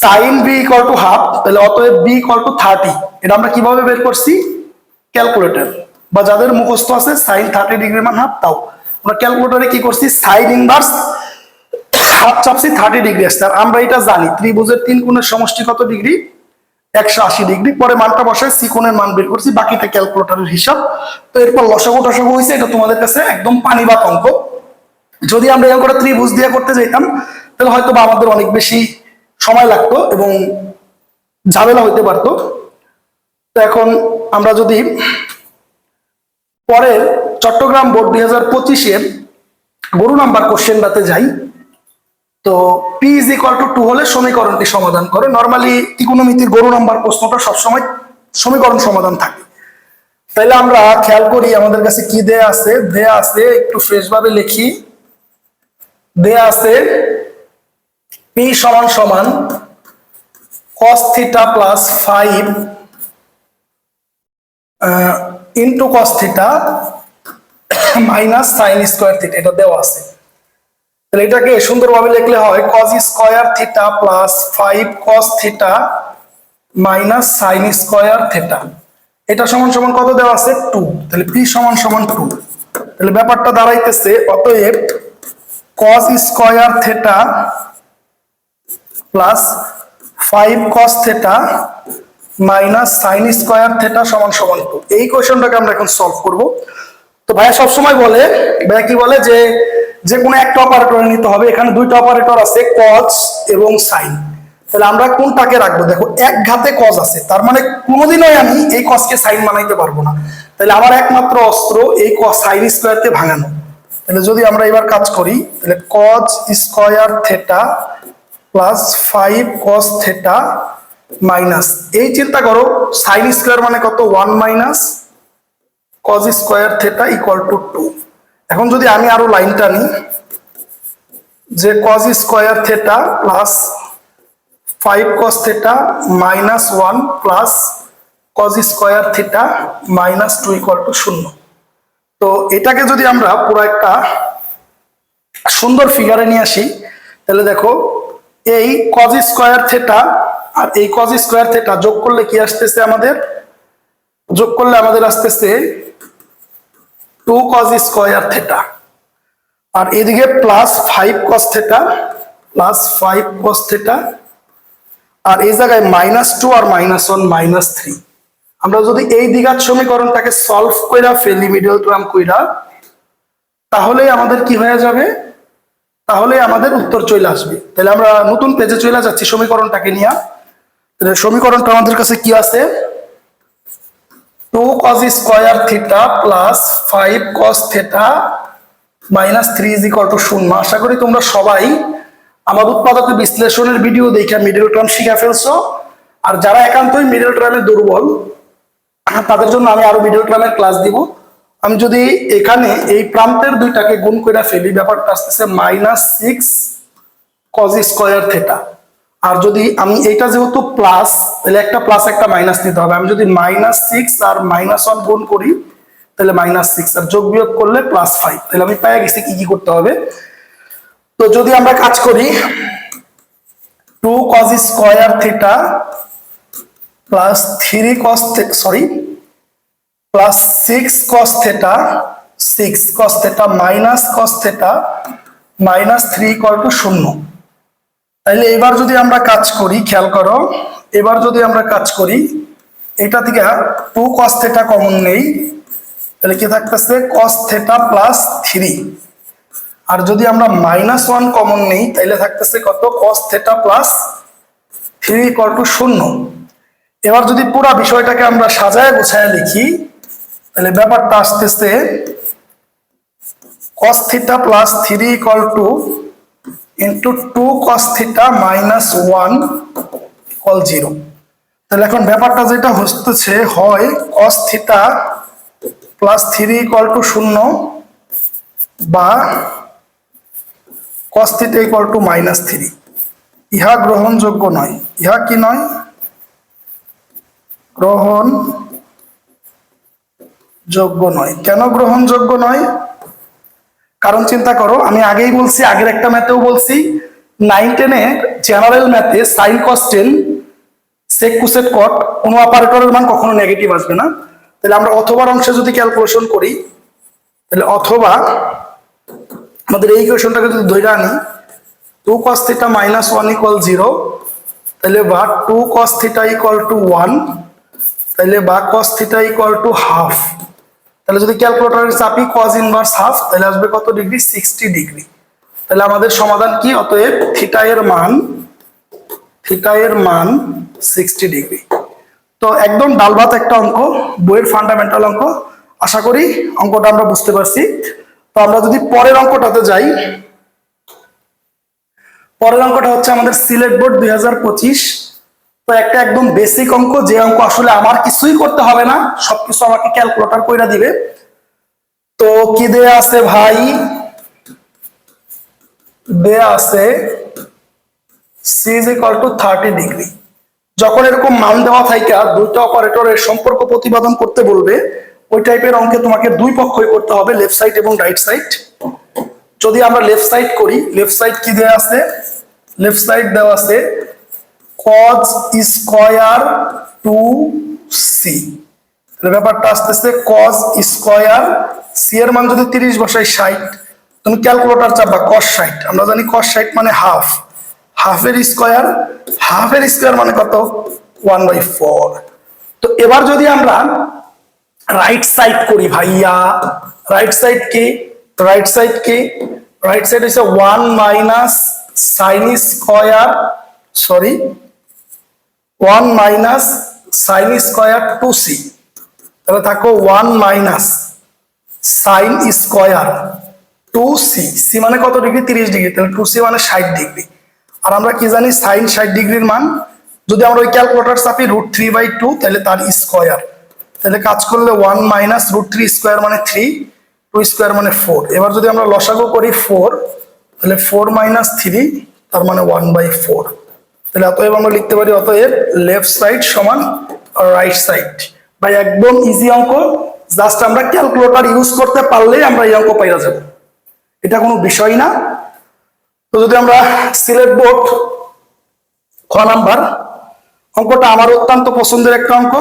sine b equal to half, তাহলে অতএব বি ইকুয়াল টু 30। এটা আমরা কিভাবে বের করছি, ক্যালকুলেটর, বা যাদের মুখস্থ আছে সাইন 30 ডিগ্রি মান হাফ, তাও আমরা ক্যালকুলেটরে কি করছি, সাইন ইনভার্স হাফ চাপছি, 30 ডিগ্রি আসছে। আর আমরা এটা জানি ত্রিভুজের তিন কোণের সমষ্টি কত ডিগ্রি, 180 ডিগ্রি। পরে মানটা বসায় সি কোণের মান বের করছি, বাকিটা ক্যালকুলেটরের হিসাব। তো এরপর লসাগু টসাগু হয়েছে, এটা তোমাদের কাছে একদম পানিবাত অঙ্ক। যদি আমরা এরকম করে ত্রিভুজ দিয়ে করতে যাইতাম তাহলে হয়তো বা আমাদের অনেক বেশি সময় লাগতো এবং ঝামেলা হইতে পারতো। তো এখন আমরা যদি পরের চট্টগ্রাম বোর্ড 2025-এর গরু নাম্বার কোশ্চেনটাতে যাই, তো পি ইজ ইকুয়াল টু 2 হলে সমীকরণটি সমাধান করো। নর্মালি ত্রিকোণমিতির গরু নাম্বার প্রশ্নটা সবসময় সমীকরণ সমাধান থাকে। তাইলে আমরা খেয়াল করি আমাদের কাছে কি দেয়া আছে, একটু ফ্রেশ ভাবে লিখি। দেয়া আছে পি সমান সমান cos θ plus 5 into cos theta minus sine square theta, এটা দেওয়া আছে। তাহলে এটাকে সুন্দরভাবে লিখলে হয় cos square theta plus 5 cos theta minus sine square theta. এটা সমান সমান কত দেওয়া আছে 2। তাহলে পি সমান সমান 2। তাহলে ব্যাপারটা দাঁড়াইতেছে অতএব cos square theta plus 5 cos theta minus sine square theta সমান সমান 2। এই কোয়েশনটাকে আমরা এখন সলভ করব। তো ভাইয়া সবসময় বলে, ভাইয়া কি বলে যে যে কোনো একটা অপারেটর নিতে হবে। এখানে দুইটা অপারেটর আছে কজ এবং সাইন। তাহলে আমরা কোনটাকে রাখবো? দেখো এক ঘাতে কজ আছে, তার মানে কোনোদিনই আমি এই কজকে সাইন বানাইতে পারবো না। তাহলে আমার একমাত্র অস্ত্র এই কজ সাইন স্কোয়ারকে ভাঙানো। তাহলে যদি আমরা এবার কাজ করি, তাহলে cause square theta plus 5 cos theta minus, এই চিন্তা করো সাইন স্কোয়ার মানে কত 1 minus cause square theta equal to 2। এখন যদি আমি আরো লাইনটা নিই যে cause square theta plus 5 cos theta minus 1 plus cos square theta minus 2 equal to 0। তো এটাকে যদি আমরা পুরো একটা সুন্দর ফিগারে নিয়ে আসি, তাহলে দেখো এই কজ স্কোয়ার থিটা আর এই কজ স্কোয়ার থিটা যোগ করলে কি আসতেছে? আমাদের যোগ করলে আমাদের আসতেছে 2 কজ স্কোয়ার থিটা, আর এদিকে plus 5 cos theta plus 5 cos theta, আর এই জায়গায় -2 আর -1 -3। আমরা যদি এই দ্বিঘাত সমীকরণটাকে সলভ কইরা ফেলি মিডল টার্ম কইরা, তাহলে আমাদের কি হয়ে যাবে? তাহলে আমাদের উত্তর চলে আসবে। তাহলে আমরা নতুন পেজে চলে যাচ্ছি সমীকরণটাকে নিয়ে। তাহলে সমীকরণটা আমাদের কাছে কি আছে? 2 cos square theta plus 5 cos theta minus 3 is equal to 0। আশা করি তোমরা সবাই আমার উৎপাদক বিশ্লেষণের ভিডিও দেখে মিডল টার্ম শিখে ফেলছো। আর যারা একান্তই মিডল টার্মে দুর্বল, তাদের জন্য আমি আরো মিডল টার্মের ক্লাস দিব। আমি যদি এখানে এই প্রান্তের দুইটাকে গুণ করে ফেলি, ব্যাপারটা আসতেছে -6 cos স্কয়ার থিটা। আর যদি আমি এইটা যেহেতু প্লাস, তাহলে একটা প্লাস একটা মাইনাস নিতে হবে। আমি যদি -6 আর -1 গুণ করি তাহলে -6, আর যোগ বিয়োগ করলে +5। তাহলে আমি পেয়ে গেছি কি কি করতে হবে। তো যদি আমরা কাজ করি 2 cos square theta plus 3 cos plus 6 cos theta, 6 cos theta minus cos theta minus 3 equal to 0। তাহলে এবার যদি আমরা কাজ করি, খেয়াল করো, এবার যদি আমরা কাজ করি এটা থেকে 2 cos থিটা কমন নেই, তাহলে কি থাকতেছে cos থিটা প্লাস 3। আর যদি আমরা -1 কমন নেই তাহলে থাকতেছে কত? cos theta plus 3 equal to 0। এবার যদি পুরো বিষয়টাকে আমরা সাজায় গোছায় লিখি, তাহলে ব্যাপারটা আসতেছে cos theta plus 3 equal to into 2 cos theta minus 1 equal 0। তাহলে এখন ব্যাপারটা যেটা হচ্ছে হয় cos theta plus 3 equal to 0 বা cos থিটা ইকুয়াল টু -3। ইহা গ্রহণযোগ্য নয়। ইহা কি নয়? গ্রহণযোগ্য নয়। কেন গ্রহণযোগ্য নয়? কারণ চিন্তা করো, আমি আগেই বলছি, আগের একটা ম্যাথেও বলছি, 9-10 এর জেনারেল ম্যাথে সাইন কস টেন সেক কুসেট কট কোনো অপারেটরের মান কখনো নেগেটিভ আসবে না। তাহলে আমরা অথবার অংশে যদি ক্যালকুলেশন করি, তাহলে অথবা আমাদের এই ইকুয়েশনটাকে যদি ধরে আনি 2 cos থিটা মাইনাস 1 ইকুয়াল 0, তাহলে বা 2 cos থিটা ইকুয়াল টু 1, তাহলে বা cos theta equal to half. তাহলে যদি ক্যালকুলেটরে চাপি cos ইনভার্স হাফ, তাহলে আসবে কত ডিগ্রি? 60 ডিগ্রি। তাহলে আমাদের সমাধান কি? অতএব থিটা এর মান 60 ডিগ্রি। তো একদম ডাল ভাত একটা অঙ্ক, বইয়ের ফান্ডামেন্টাল অঙ্ক। আশা করি অঙ্কটা আমরা বুঝতে পারছি। তো আমরা যদি পরের অঙ্কটাতে যাই, পরের অঙ্কটা হচ্ছে আমাদের সিলেট বোর্ড 2025। তো একটা একদম বেসিক অঙ্ক, যে অঙ্ক আসলে আমার কিছুই করতে হবে না, সবকিছু আমাকে ক্যালকুলেটর কইরা দিবে। তো কি দেয়া আছে ভাই? দেয়া আছে c is equal to 30 degree. যখন এরকম মান দেওয়া থাইকা দুইটা অপারেটরের সম্পর্ক প্রতিপাদন করতে বলবে, ওই টাইপের অঙ্কে তোমাকে দুই পক্ষই করতে হবে, লেফট সাইড এবং রাইট সাইড। যদি আমরা লেফট সাইড করি, লেফট সাইড কি দেওয়া আছে? লেফট সাইড দেওয়া আছে cos স্কয়ার 2c। ব্যাপারটা আসতেছে cos স্কয়ার, সি এর মান যদি 30 বসাই 60, তুমি ক্যালকুলেটর চাপবা cos 60, আমরা জানি cos 60 মানে হাফ, হাফের স্কয়ার, হাফের স্কয়ার মানে কত? 1/4। তো এবার যদি আমরা রাইট সাইড করি ভাইয়া, রাইট সাইড কি? রাইট সাইড কি? রাইট সাইড হচ্ছে 1 minus sine square, sorry 1 minus sine square 2c। তাহলে থাকো 1 minus sine square 2c, C মানে কত ডিগ্রি? 30 ডিগ্রি, তাহলে 2c মানে 60 ডিগ্রি। আর আমরা কি জানি সাইন 60 ডিগ্রির মান যদি আমরা ওই ক্যালকুলেটর চাপি √3/2, তাহলে তার স্কয়ার, তাহলে কাজ করলে 1 মাইনাস √3 স্কয়ার মানে 3, 2 স্কয়ার মানে 4। এবার যদি আমরা লসাগু করি 4, তাহলে 4 মাইনাস 3 তার মানে 1/4। তাহলে অতএব আমরা লিখতে পারি অতএব লেফট সাইড সমান রাইট সাইড। ভাই একদম ইজি অঙ্ক, জাস্ট আমরা ক্যালকুলেটর ইউজ করতে পারলেই আমরা এই অঙ্ক পাইয়া যাব, এটা কোনো বিষয় না। তো যদি আমরা সিলেট বোর্ড খ নাম্বার, অঙ্কটা আমার অত্যন্ত পছন্দের একটা অঙ্ক,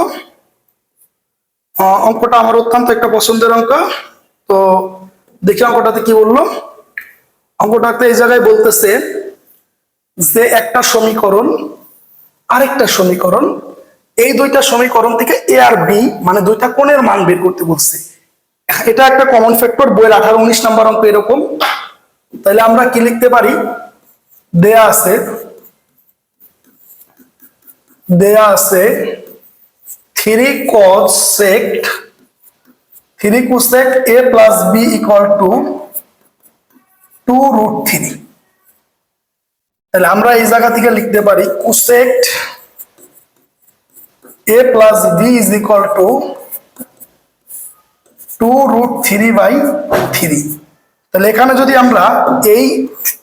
অঙ্কটা আমার অত্যন্ত একটা পছন্দের অঙ্ক। তো দেখি অঙ্কটাতে কি বললো। অঙ্কটাতে এই জায়গায় বলতেছে যে একটা সমীকরণ আরেকটা সমীকরণ, এই দুইটা সমীকরণ থেকে এ আর বি মানে দুইটা কোণের মান বের করতে বলছে। এটা একটা কমন ফ্যাক্টর, বইয়ের 18-19 নাম্বার অঙ্ক এরকম। তাহলে আমরা কি লিখতে পারি? দেয়া আছে 3 cosec a plus b equal to 2√3। তাহলে আমরা এই জায়গা থেকে লিখতে পারি cosec a plus b is equal to 2√3/3। তাহলে এখানে যদি আমরা এই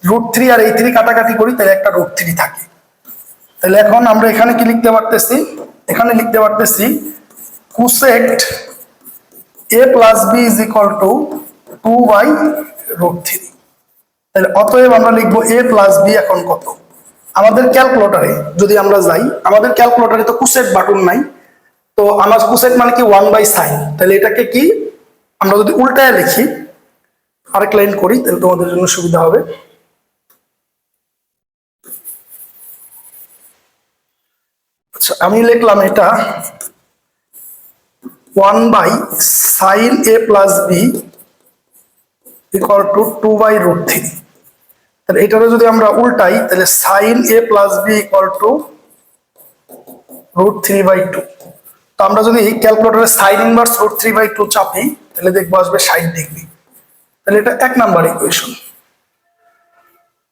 √3 আর এই 3 কাটাকাটি করি, তাহলে একটা √3 থাকে। তাহলে এখন আমরা এখানে কি লিখতে পারতেছি? এখানে লিখতে পারতেছি cosec a plus b is equal to 2/√3। তাহলে অতএব আমরা লিখবো a plus b এখন কত? আমাদের ক্যালকুলেটরে যদি আমরা যাই, আমাদের ক্যালকুলেটরে তো cosec বাটন নাই, তো আমার cosec মানে কি 1/sin। তাহলে এটাকে কি আমরা যদি উল্টায় লিখি, আরেক লাইন করি, তাহলে তোমাদের জন্য সুবিধা হবে। আচ্ছা, আমি লিখলাম এটা 1/sin a plus b equal to 2/√3। তাহলে এটারে যদি আমরা উল্টাই, তাহলে sin a plus b equal to √3/2। তো আমরা যদি ক্যালকুলেটরে sin ইনভার্স √3/2 চাপি, তাহলে দেখবো আসবে 60 ডিগ্রি। তাহলে এটা এক নাম্বার ইকুয়েশন।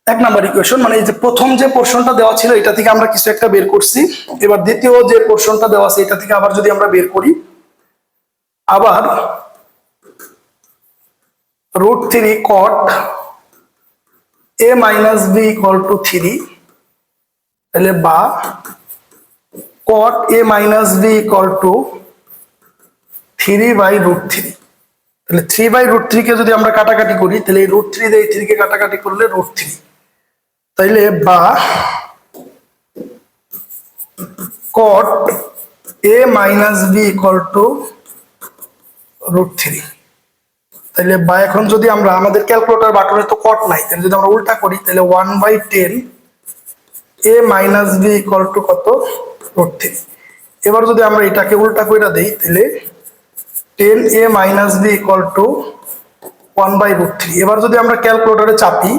এক নাম্বার ইকুয়েশন মানে এই যে প্রথম যে পোর্শনটা দেওয়া ছিল এটা থেকে আমরা কিছু একটা বের করছি, এবার দ্বিতীয় যে পোর্শনটা দেওয়া আছে এটা থেকে আবার যদি আমরা বের করি, আবার √3 cot a minus b equal to 3, তাহলে বা cot a minus b equal to 3/√3। তাহলে 3/√3 কে যদি আমরা কাটাকাটি করি, তাহলে এই √3 দিয়ে 3 কে কাটাকাটি করলে √3। তাইলে বা cot a minus b equal to √3। তাহলে বা এখন যদি আমরা আমাদের ক্যালকুলেটর বাটনে তো কট নাই, তাহলে যদি আমরা উল্টা করি, তাহলে 1/10 a minus b equal to কত? √3। এবার যদি আমরা এটাকে উল্টা কইরা দেই, তাহলে 10 a minus b equal to 1/√3। এবার যদি আমরা ক্যালকুলেটরে চাপি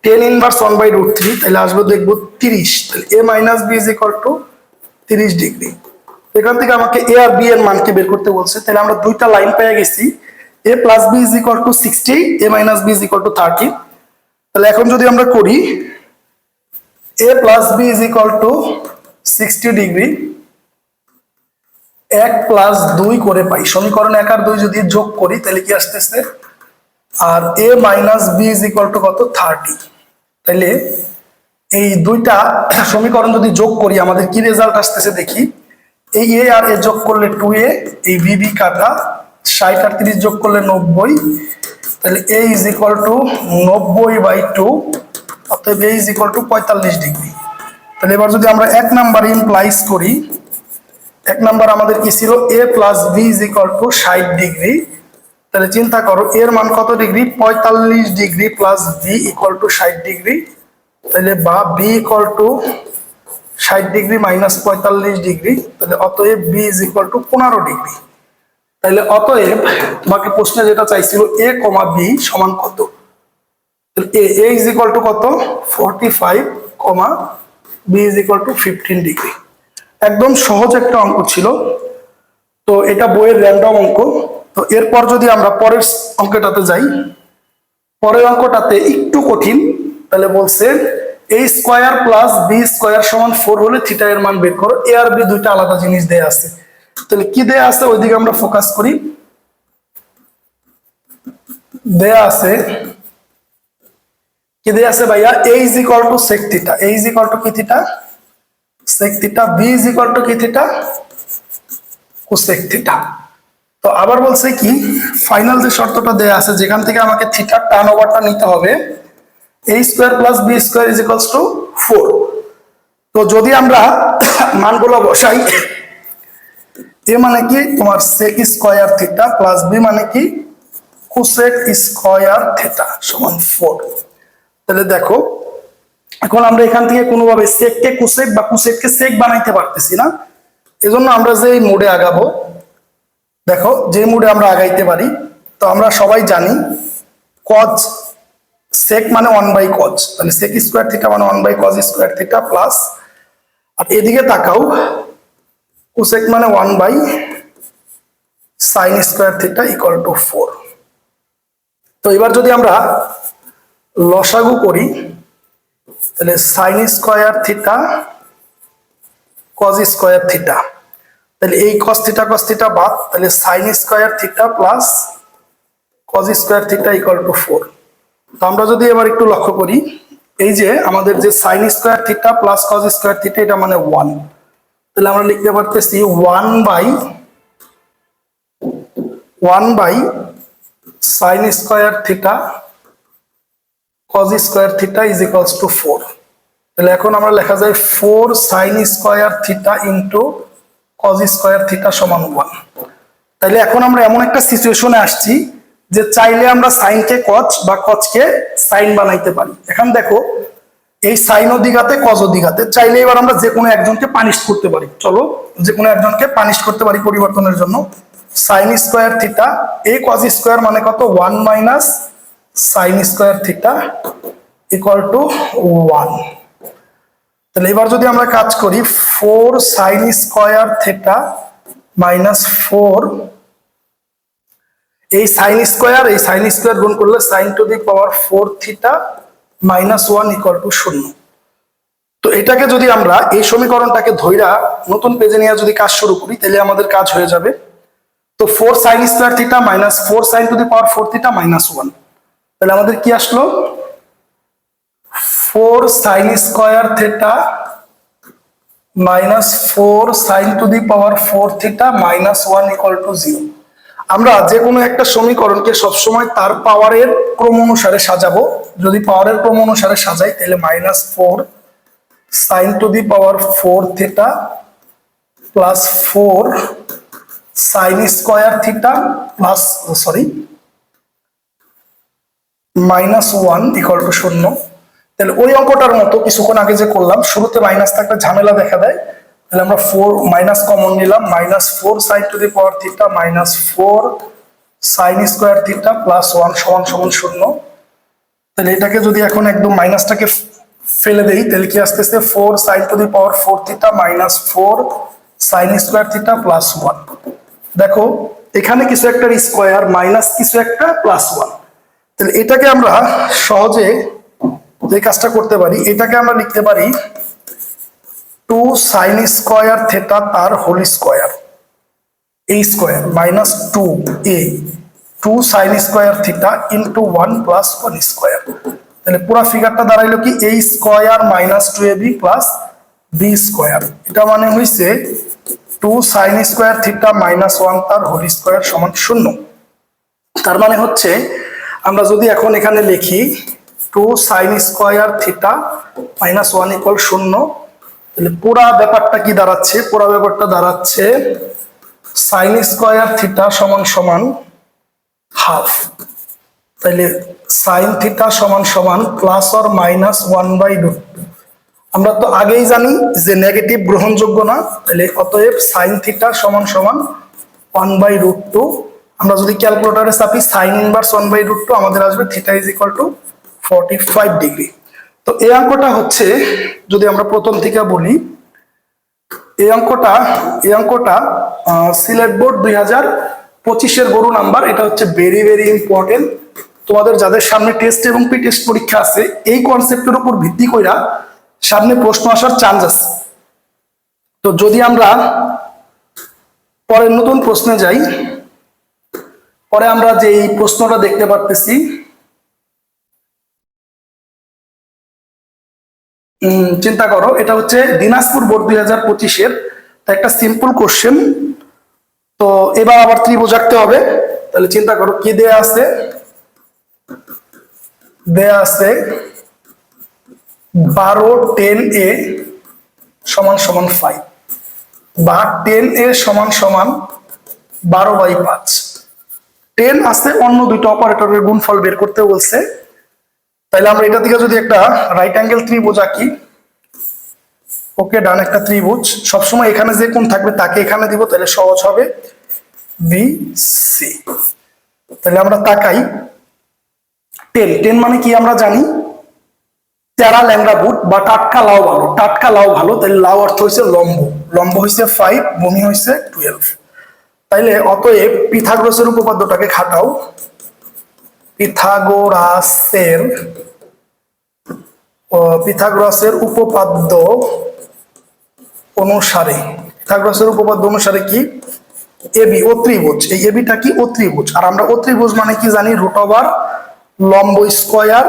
10 ইনভার্স 1/√3, তাহলে আসবে দেখবো 30। তাহলে a minus b is equal to 30 degree. এখান থেকে আমাকে a আর b এর মানকে বের করতে বলছে, তাহলে আমরা দুইটা লাইন পেয়ে গেছি, a plus b is equal to 60, a minus b is equal to 30। তাহলে এখন যদি আমরা করি a plus b is equal to 60 degree, 1 plus 2 করে পাই, সমীকরণ 1 আর 2 যদি যোগ করি তাহলে কি আসতেছে, আর a minus b is equal to কত? 30। তাহলে এই দুইটা সমীকরণ যদি যোগ করি আমাদের কি রেজাল্ট আসতেছে দেখি। এই এ আর এ যোগ করলে 2a, এই বি কাটা, 60 আর 30 যোগ করলে 90, তাহলে a ইজ ইকুয়াল টু 90/2, অতএব a is equal two 45 degree. তাহলে এবার যদি আমরা এক নাম্বার ইমপ্লাইজ করি, এক নাম্বার আমাদের কি ছিল, a plus b is equal to 60 degree. তাহলে চিন্তা করো এর মান কত degree, 45 degree plus b equal to 60 degree. তাহলে বা b equal to 60 degree minus 45 degree, তাহলে অতএব b is equal to 15 degree. তাহলে অতএব তোমাকে প্রশ্নে যেটা চাইছিল এ কমা বি সমান কত, এ ইজ ইকুয়াল টু কত, 45 comma B is equal to 15 degree. একদম সহজ একটা অঙ্ক ছিল, তো এটা বইয়ের র্যান্ডম অঙ্ক। তো এরপর যদি আমরা পরের অঙ্কটাতে যাই, পরের অঙ্কটাতে একটু কঠিন। তাহলে বলছে a square plus b square সমান 4 হলে থিটা এর মান বের করো। এ আর বি দুইটা আলাদা জিনিস দেয়া আছে, তাহলে কি দেয়া আছে ওইদিকে আমরা ফোকাস করি। দেয়া আছে কি দেয়া আছে ভাইয়া, a is equal to sec theta, a is equal to কি theta, sec theta, b is equal to কি থিটা, cosec থিটা। তো আবার বলছে কি, ফাইনাল যে শর্তটা দেয়া আছে যেখান থেকে আমাকে থিটার টার্ন ওভারটা নিতে হবে, a square plus b square is equals to 4। তো যদি আমরা মানগুলো বসাই, a মানে কি তোমার sec square theta plus b মানে কি cosec স্কয়ার থিটা সমান 4। তাহলে দেখো এখন আমরা এখান থেকে কোনোভাবে sec কে cosec বা cosec কে sec বানাইতে পারতেছি না, এজন্য আমরা যে মোডে আগাবো, দেখো যে মোডে আমরা আগাইতে পারি, তো আমরা সবাই জানি cos sec মানে 1/cos, তাহলে sec স্কয়ার থিটা মানে 1/cos স্কয়ার থিটা প্লাস, আর এদিকে তাকাও cosec মানে 1/sin square theta equal two 4। তো এবার যদি আমরা লসাগু করি, তাহলে sin square theta cos square theta, তাহলে এই cos থিটা বাদ, তাহলে sin square theta plus cos square theta equal two 4। তো আমরা যদি এবার একটু লক্ষ্য করি, এই যে আমাদের যে sin square theta plus cos square theta এটা মানে 1, তাহলে আমরা লিখতে পারতেছি 1/sin square theta cos square theta is equals to 4। তাহলে এখন আমরা লেখা যায় 4 sin square theta into cos square theta সমান 1। তাহলে এখন আমরা এমন একটা সিচুয়েশনে আসছি যে চাইলে আমরা সাইন কে কজ বা কজ কে সাইন বানাইতে পারি। এখন দেখো এই সাইন ও দিঘাতে কজ ও দিঘাতে, চাইলে এবার আমরা যে কোনো একজনকে পানিশ করতে পারি। চলো যে কোনো একজনকে পানিশ করতে পারি পরিবর্তনের জন্য। সাইন স্কয়ার থিটা এই কজ স্কয়ার মানে কত, 1 minus sine square theta equal to 1। তাহলে এবার যদি আমরা কাজ করি 4 সাইন স্কয়ার থিটা মাইনাস 4, এই সাইন স্কয়ার গুণ করলে sine to the power 4 theta minus 1 equal to 0। তো এটাকে যদি আমরা এই সমীকরণটাকে ধইরা নতুন পেজে নিয়ে যদি কাজ শুরু করি, তাহলে আমাদের কাজ হয়ে যাবে। তো 4 sine square theta minus 4 sine to the power 4 theta minus 1, তাহলে আমাদের কি আসলো, 4 sine square theta minus 4 sine to the power 4 theta minus 1 equal to 0। আমরা যে কোনো একটা সমীকরণকে সবসময় তার পাওয়ারের ক্রম অনুসারে সাজাবো। যদি পাওয়ারের ক্রম অনুসারে সাজাই তাহলে minus 4 sine to the power 4 theta plus 4 sine square theta plus minus 1 equal to 0। তাহলে ওই অঙ্কটার মতো কিছুক্ষণ আগে যে করলাম, শুরুতে মাইনাস থাকলে ঝামেলা দেখা দেয়, তাহলে আমরা 4 মাইনাস কমন নিলাম, minus 4 sine to the power theta minus 4 sine square theta plus 1 সমান সমান 0। তাহলে এটাকে যদি এখন একদম মাইনাসটাকে ফেলে দেই, তাহলে কি আসতেছে 4 sine to the power 4 theta minus 4 sine square theta plus 1। দেখো এখানে কিছু একটা স্কয়ার মাইনাস কিছু একটা প্লাস 1, তাহলে এটাকে আমরা সহজে যে কাজটা করতে পারি, এটাকে আমরা লিখতে পারি 2 সাইন স্কয়ার থিটা তার হোল স্কয়ার, এই square minus 2 sine square theta into 1 plus 1 square. তাহলে পুরো ফিগারটা দাঁড়াইলো কি a square minus 2ab plus b square, এটা মানে হইছে 2 sin স্কয়ার থিটা মাইনাস 1 তার হোল স্কয়ার সমান 0। তার মানে হচ্ছে আমরা যদি এখন এখানে লিখি 2 sin square theta minus 1 equal 0, তাহলে পুরা ব্যাপারটা কি দাঁড়াচ্ছে? পুরা ব্যাপারটা দাঁড়াচ্ছে sin স্কয়ার থিটা সমান সমান হাফ। তাহলে sin থিটা সমান সমান প্লাস অর মাইনাস 1/√2। আমরা তো আগেই জানি যে নেগেটিভ গ্রহণযোগ্য না, তাহলে অতএব sin থিটা সমান সমান 1/√2। আমরা যদি ক্যালকুলেটরে চাপি sin ইনভার্স 1/√2 আমাদের আসবে theta is equal two 45 degree. তো এই অঙ্কটা হচ্ছে, যদি আমরা প্রথম থেকে বলি, এই অঙ্কটা সিলেট বোর্ড 2025-এর গরু নাম্বার। এটা হচ্ছে ভেরি ভেরি ইম্পর্টেন্ট। তোমাদের যাদের সামনে টেস্ট এবং প্রি টেস্ট পরীক্ষা আছে, এই কনসেপ্টের উপর ভিত্তি কইরা সামনে প্রশ্ন আসার চান্স আছে। তো যদি আমরা পরের নতুন প্রশ্নে যাই, পরে আমরা যে এই প্রশ্নটা দেখতে পারতেছি, চিন্তা করো, এটা হচ্ছে দিনাজপুর বোর্ড 2025-এর একটা সিম্পল কোশ্চেন। তো এবার আবার ত্রিভুজ আঁকতে হবে। তাহলে চিন্তা করো কি দেয়া আছে, 12 10a সমান সমান 5 বা 10a সমান সমান 12/5। 10 আছে, অন্য দুইটা অপারেটরের গুণফল বের করতে বলছে। তাহলে আমরা এটা থেকে যদি একটা রাইট অ্যাঙ্গেল ত্রিভুজ আঁকি, ওকে ডান, একটা ত্রিভুজ সবসময় এখানে যে কোণ থাকবে তাকে এখানে দিব, তাহলে সহজ হবে BC। তাহলে আমরা তাকাই, 10 মানে কি আমরা জানি, তেরা ল্যাংড়া বুট বা টাটকা লাউ ভালো। টাটকা লাউ ভালো, তাহলে লাউ অর্থ হয়েছে লম্ব, লম্ব হয়েছে 5, ভূমি হয়েছে 12। তাইলে অতএব পিথাগোরাসের উপপাদ্যটাকে খাটাও। পিথাগোরাসের উপপাদ্য অনুসারে কি এবি ও ত্রিভুজ, এই এবিটা কি ও ত্রিভুজ। আর আমরা ও ত্রিভুজ মানে কি জানি, রুট ওভার লম্ব স্কয়ার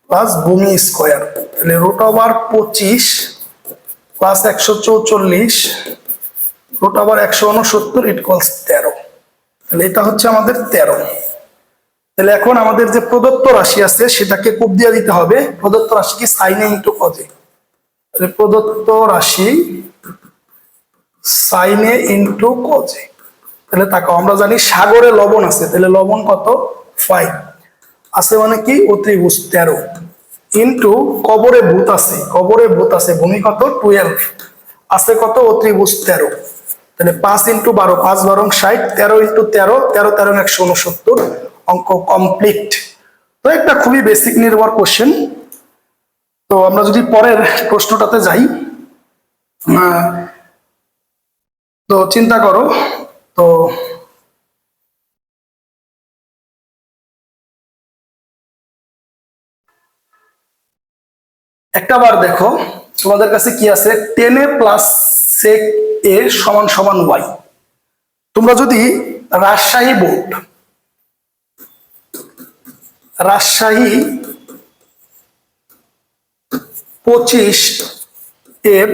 প্লাস ভূমি স্কয়ার। তাহলে root over 25 plus 144 root over 169 equals 13। তাহলে এটা হচ্ছে আমাদের 13। তাহলে এখন আমাদের যে প্রদত্ত রাশি আছে সেটাকে কোপ দিয়ে দিতে হবে। প্রদত্ত রাশি কি সাইনে ইন্টু কজে। তাহলে প্রদত্ত রাশি সাইনে ইন্টু কজে। তাহলে তাকাও, আমরা জানি সাগরে লবণ আছে, তাহলে লবণ কত 5 আছে, মানে কি ও ত্রিভুজ 13 ইন্টু কবরে ভূত আছে, ভূমি কত 12 আছে, কত ও ত্রিভুজ 13। তাহলে 5 ইন্টু 12, 5 12 60, 13 ইন্টু 13, 13 13 169, অঙ্ক কমপ্লিট। তো একটা খুবই বেসিক নির্ভর কোশ্চেন। তো আমরা যদি পরের প্রশ্নটাতে যাই, তো চিন্তা করো, তো একটা বার দেখো তোমাদের কাছে কি আছে, 10a প্লাস sec a সমান সমান y। তোমরা যদি রাজশাহী 25 এর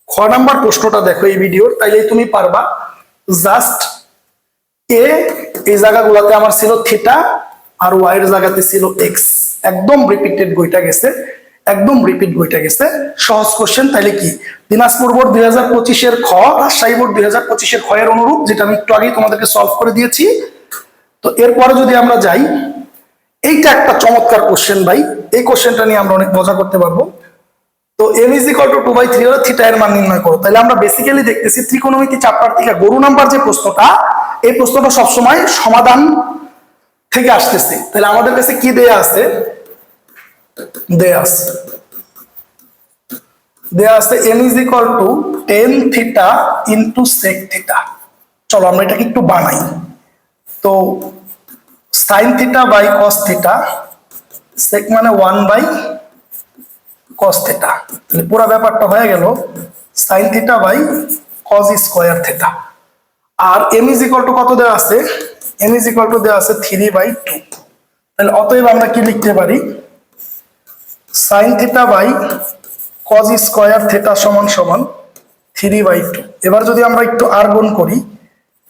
খ নাম্বার প্রশ্নটা দেখো এই ভিডিওর, তাইলে তুমি পারবা। জাস্ট এ এই জায়গাগুলোতে আমার ছিল থিটা আর ওয়াই এর জায়গাতে ছিল এক্স, একদম রিপিটেড বইটা গেছে, সহজ কোশ্চেন। তাইলে কি দিনাজপুর বোর্ড 2025-এর খ, রাজশাহী বোর্ড 2025-এর খ এর অনুরূপ, যেটা আমি একটু আগেই তোমাদেরকে সলভ করে দিয়েছি। তো এরপরে যদি আমরা যাই, এইটা একটা চমৎকার কোশ্চেন ভাই, এই কোশ্চেনটা নিয়ে আমরা অনেক মজা করতে পারবো। তো m = 2/3 হলে থিটা এর মান নির্ণয় করো। তাহলে আমরা বেসিক্যালি দেখতেছি ত্রিকোণমিতি চ্যাপ্টার থেকে গরু নাম্বার যে প্রশ্নটা, এই প্রশ্নটা সবসময় সমাধান থেকে আসতেছে। তাহলে আমাদের কাছে কি দেয়া আছে, m = tan theta into sec theta. চলো আমরা এটাকে একটু বানাই। তো sin theta by cos theta, sec মানে 1/cos থিটা। তাহলে পুরো ব্যাপারটা হয়ে গেল sin theta by cos square theta. আর m = কত দেওয়া আছে, m = দেওয়া আছে 3/2। তাহলে অতএব আমরা কি লিখতে পারি, সাইন theta by cos square theta সমান সমান 3/2। এবার যদি আমরা একটু আর গুণ করি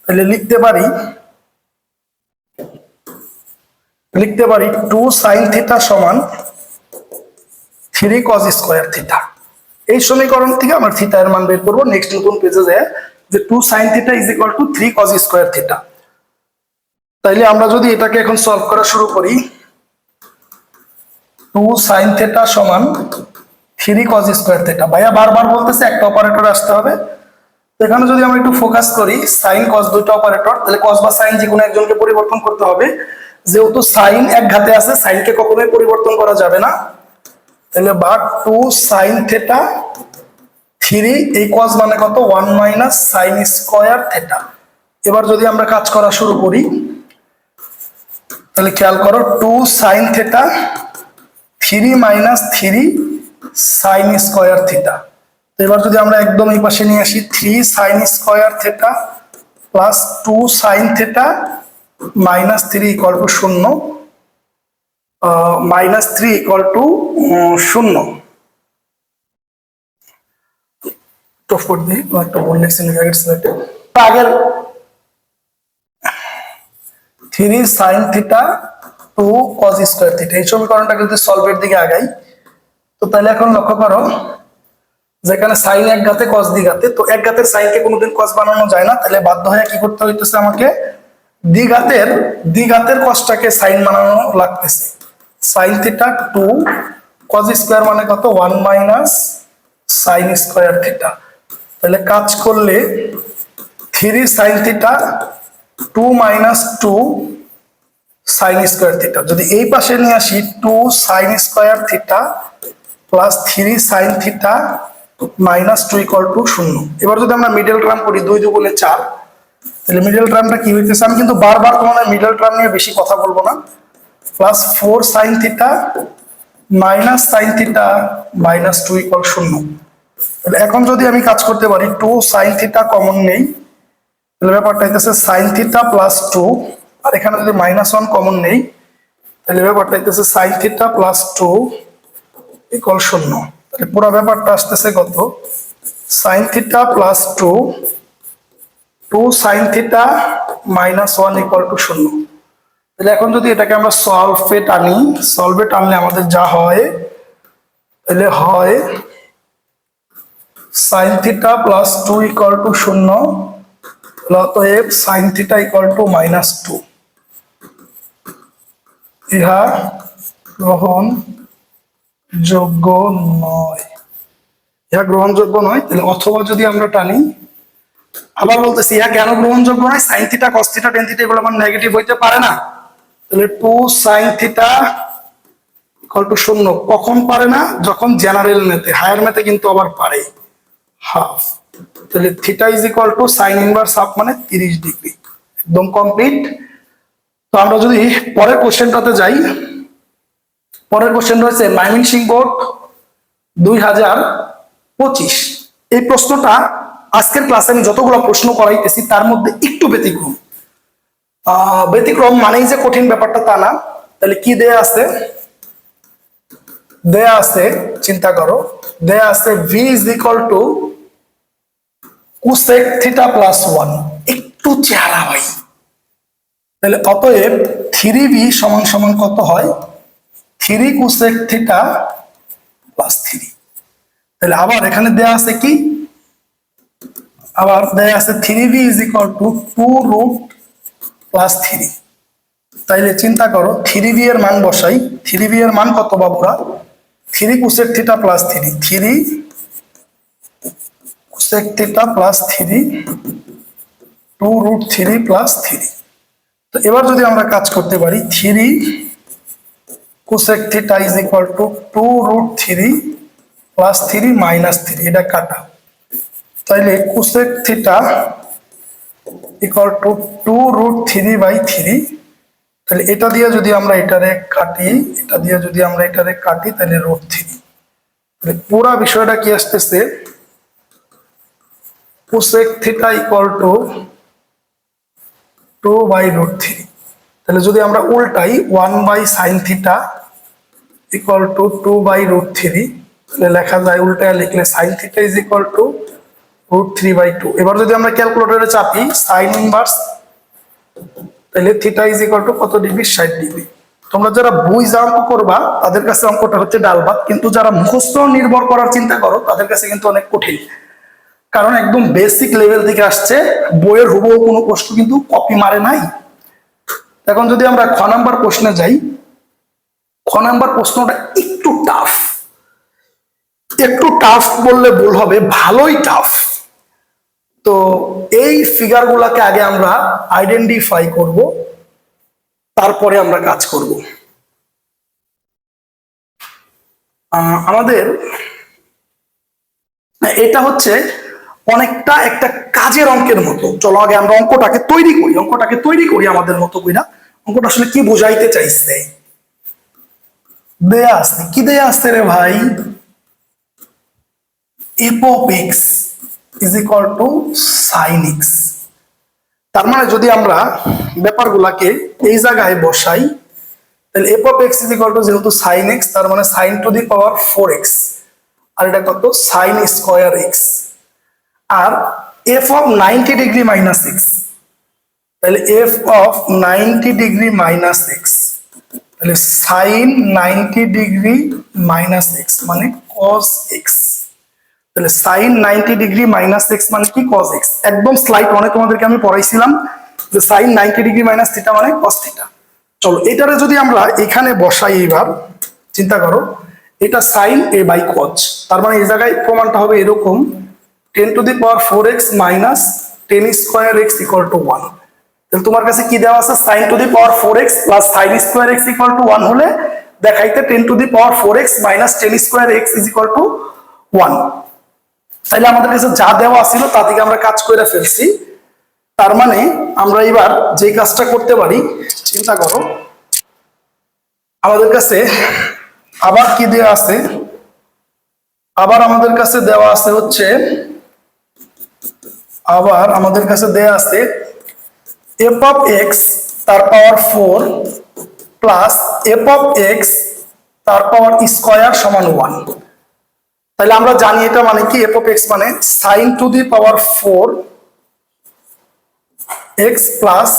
তাহলে লিখতে পারি 2 সাইন থিটা সমান 3 কজ স্কোয়ার থিটা। এই সমীকরণ থেকে আমরা থিটা এর মান বের করবো। নেক্সট নতুন পেজে যায় যে 2 sine theta is equal two 3 cause square theta. তাইলে আমরা যদি এটাকে এখন সলভ করা শুরু করি, 2 সাইন থিটা সমান 3 কজ স্কোয়ার থিটা। ভাইয়া বারবার বলতেছে একটা অপারেটর আসতে হবে। তো এখানে যদি আমরা একটু ফোকাস করি, সাইন কজ দুইটা অপারেটর, তাহলে কজ বা সাইন যে কোনো একজনকে পরিবর্তন করতে হবে। যেহেতু সাইন এক ঘাতে আছে, সাইনকে কখনোই পরিবর্তন করা যাবে না। তাহলে বা 2 সাইন থিটা 3, এই কজ মানে কত 1 মাইনাস সাইন স্কোয়ার থিটা। এবার যদি আমরা কাজ করা শুরু করি তাহলে খেয়াল করো 2 sine theta 3 minus 3 sign square theta. তো এবার যদি আমরা একদম এই পাশে নিয়ে আসি, 3 sign square theta plus 2 sine theta minus 3 equal to 0, minus 3 equal to 0। আগের 3 sine theta 2 cause square theta, এই সমীকরণটাকে যদি সলভের দিকে আগাই, তো তাহলে এখন লক্ষ্য করো যেখানে সাইন এক ঘাতে কজ দ্বিঘাতে, তো এক ঘাতের সাইনকে কোনোদিন কজ বানানো যায় না। তাহলে বাধ্য হয়ে কি করতে হইতেছে, আমাকে দ্বিঘাতের কজটাকে সাইন বানানো লাগতেছে। সাইন থিটা 2 কজ স্কোয়ার মানে কত 1 মাইনাস সাইন স্কোয়ার থিটা। তাহলে কাজ করলে 3 sine theta 2 minus 2 sign square theta. যদি এই পাশে নিয়ে আসি 2 sign square theta plus 3 sign theta minus 2 equal to 0। এবার যদি আমরা মিডল টার্ম করি 2 2 4, তাহলে মিডল টার্মটা কি হইতেছে, আমি কিন্তু বারবার তোমাদের মিডল টার্ম নিয়ে বেশি কথা বলবো না। Plus 4 sign theta minus sine theta minus 2 equal 0। তাহলে এখন যদি আমি কাজ করতে পারি 2 সাইন থিটা কমন নেই, তাহলে ব্যাপারটা হইতেছে সাইন থিটা প্লাস 2, আর এখানে যদি -1 কমন নেই তাহলে ব্যাপারটা হইতেছে সাইন থিটা প্লাস 2 ইকুয়াল 0। তাহলে পুরো ব্যাপারটা আসতেছে কত, sine theta plus 2 sine theta -1 equal to 0। তাহলে এখন যদি এটাকে আমরা সলভে টানলে আমাদের যা হয়, তাহলে হয় sine theta plus 2 equal to 0, অতএব সাইন থিটা ইকুয়াল টু -2। ইহা গ্রহণযোগ্য নয়। তাহলে অথবা যদি আমরা টানি, আবার বলতেছি ইহা কেন গ্রহণযোগ্য নয়, sine theta cos theta tan theta এগুলো আমার নেগেটিভ হইতে পারে না। তাহলে 2 সাইন থিটা ইকুয়াল টু 0 কখন পারে না, যখন জেনারেল মেথে, হায়ার মেথে কিন্তু আবার পারে হাফ। তাহলে theta is equal two sign inverse half মানে 30 ডিগ্রি, একদম কমপ্লিট। তো আমরা যদি পরের কোশ্চেনটাতে যাই, পরের কোশ্চেন রয়েছে ময়মনসিংহ বোর্ড 2025। এই প্রশ্নটা আজকের ক্লাসে আমি যতগুলো প্রশ্ন করাইতেছি তার মধ্যে একটু ব্যতিক্রম মানেই যে কঠিন ব্যাপারটা তা না। তাহলে কি দেয়া আছে চিন্তা করো, দেয়া আছে v is equal to cosec theta plus 1। একটু চেহারা ভাই, তাহলে অতএব 3v সমান সমান কত হয়, 3 কোসেক থিটা প্লাস 3। তাহলে আবার এখানে দেয়া আছে কি, আবার দেয়া আছে 3v is equal to 2 root plus 3। তাইলে চিন্তা করো 3v এর মান বসাই, 3v এর মান কত বাবুরা, 3 cosec theta plus 3, 3 cosec theta plus 3, 2 root 3 plus 3। তো এবার যদি আমরা কাজ করতে পারি 3 cosec theta is equal to 2 root 3 plus 3 minus 3, এটা কাটা। তাইলে cosec theta equal to 2 root 3/3। তাহলে এটা দিয়ে যদি আমরা এটারে কাটি, তাহলে রুট 3। তাহলে পুরা বিষয়টা কি আসতেছে, কোসেক থিটা ইকুয়াল টু 2/√3। তাহলে যদি আমরা উল্টাই 1/sin থিটা ইকুয়াল টু 2/√3, তাহলে লেখা যায় উল্টায় লিখলে sin theta is equal two √3/2। এবার যদি আমরা ক্যালকুলেটরে চাপি sin ইনভার্স, তাহলে থিটা ইজ ইকুয়াল টু কত ডিগ্রি, 60 ডিগ্রি। তোমরা যারা বুঝে অঙ্ক করবা তাদের কাছে অঙ্কটা হচ্ছে ডাল ভাত, কিন্তু যারা মুখস্থ নির্ভর করার চিন্তা করো তাদের কাছে কিন্তু অনেক কঠিন, কারণ একদম বেসিক লেভেল থেকে আসছে, বইয়ের হুবহু কোনো প্রশ্ন কিন্তু কপি মারে নাই। এখন যদি আমরা খ নাম্বার প্রশ্নে যাই, খ নাম্বার প্রশ্নটা একটু টাফ, একটু টাফ বললে ভুল হবে, ভালোই টাফ। তো এই ফিগার গুলাকে আগে আমরা আইডেন্টিফাই করব, তারপরে আমরা কাজ করব। আমাদের এটা হচ্ছে অনেকটা একটা কাজের অঙ্কের মতো। চলো আগে আমরা অঙ্কটাকে তৈরি করি আমাদের মতো কইরা। অঙ্কটা আসলে কি বোঝাইতে চাইছে, দেয়া আছে কি, দেয়া আছে রে ভাই, f of x is equal to sin x। তার মানে যদি আমরা ব্যাপারগুলাকে এই জায়গায় বসাই, তাহলে f of x is equal to যেহেতু sin x, তার মানে sin to the power 4x, আর এটা কত sin স্কয়ার x, আর f of 90 degree minus x, তাহলে f of 90 degree minus x, তাহলে sin 90 ডিগ্রি মাইনাস x মানে cos x, তাহলে sin 90 ডিগ্রি মাইনাস x মানে কি cos x। একদম স্লাইড অনেক তোমাদেরকে আমি পড়াইছিলাম যে sin 90 ডিগ্রি মাইনাস থিটা মানে cos থিটা। চলো এটারে যদি আমরা এখানে বসাই, এইবার চিন্তা করো, এটা sin a বাই cos, তার মানে এই জায়গায় প্রমাণটা হবে এরকম 10 two the power 4x minus 10 square x equal to 1। তাহলে তোমার কাছে কি দেওয়া আছে, sin to the power 4x plus sin square x equal to 1 হলে দেখাইতে 10 two the power 4x minus 10 square x is equal to 1। তাহলে আমাদের কাছে যা দেওয়া ছিল তা থেকে আমরা কাজ করে ফেলছি। তার মানে আমরা এবার যে কাজটা করতে পারি, চিন্তা করো, আমাদের কাছে আবার কি দেওয়া আছে, আবার আমাদের কাছে দেওয়া আছে হচ্ছে, আবার আমাদের কাছে দেওয়া আছে f of x তার পাওয়ার 4 প্লাস f of x তার পাওয়ার স্কয়ার সমান 1। তাহলে আমরা জানি এটা মানে কি, f of x মানে sin to the power 4 x plus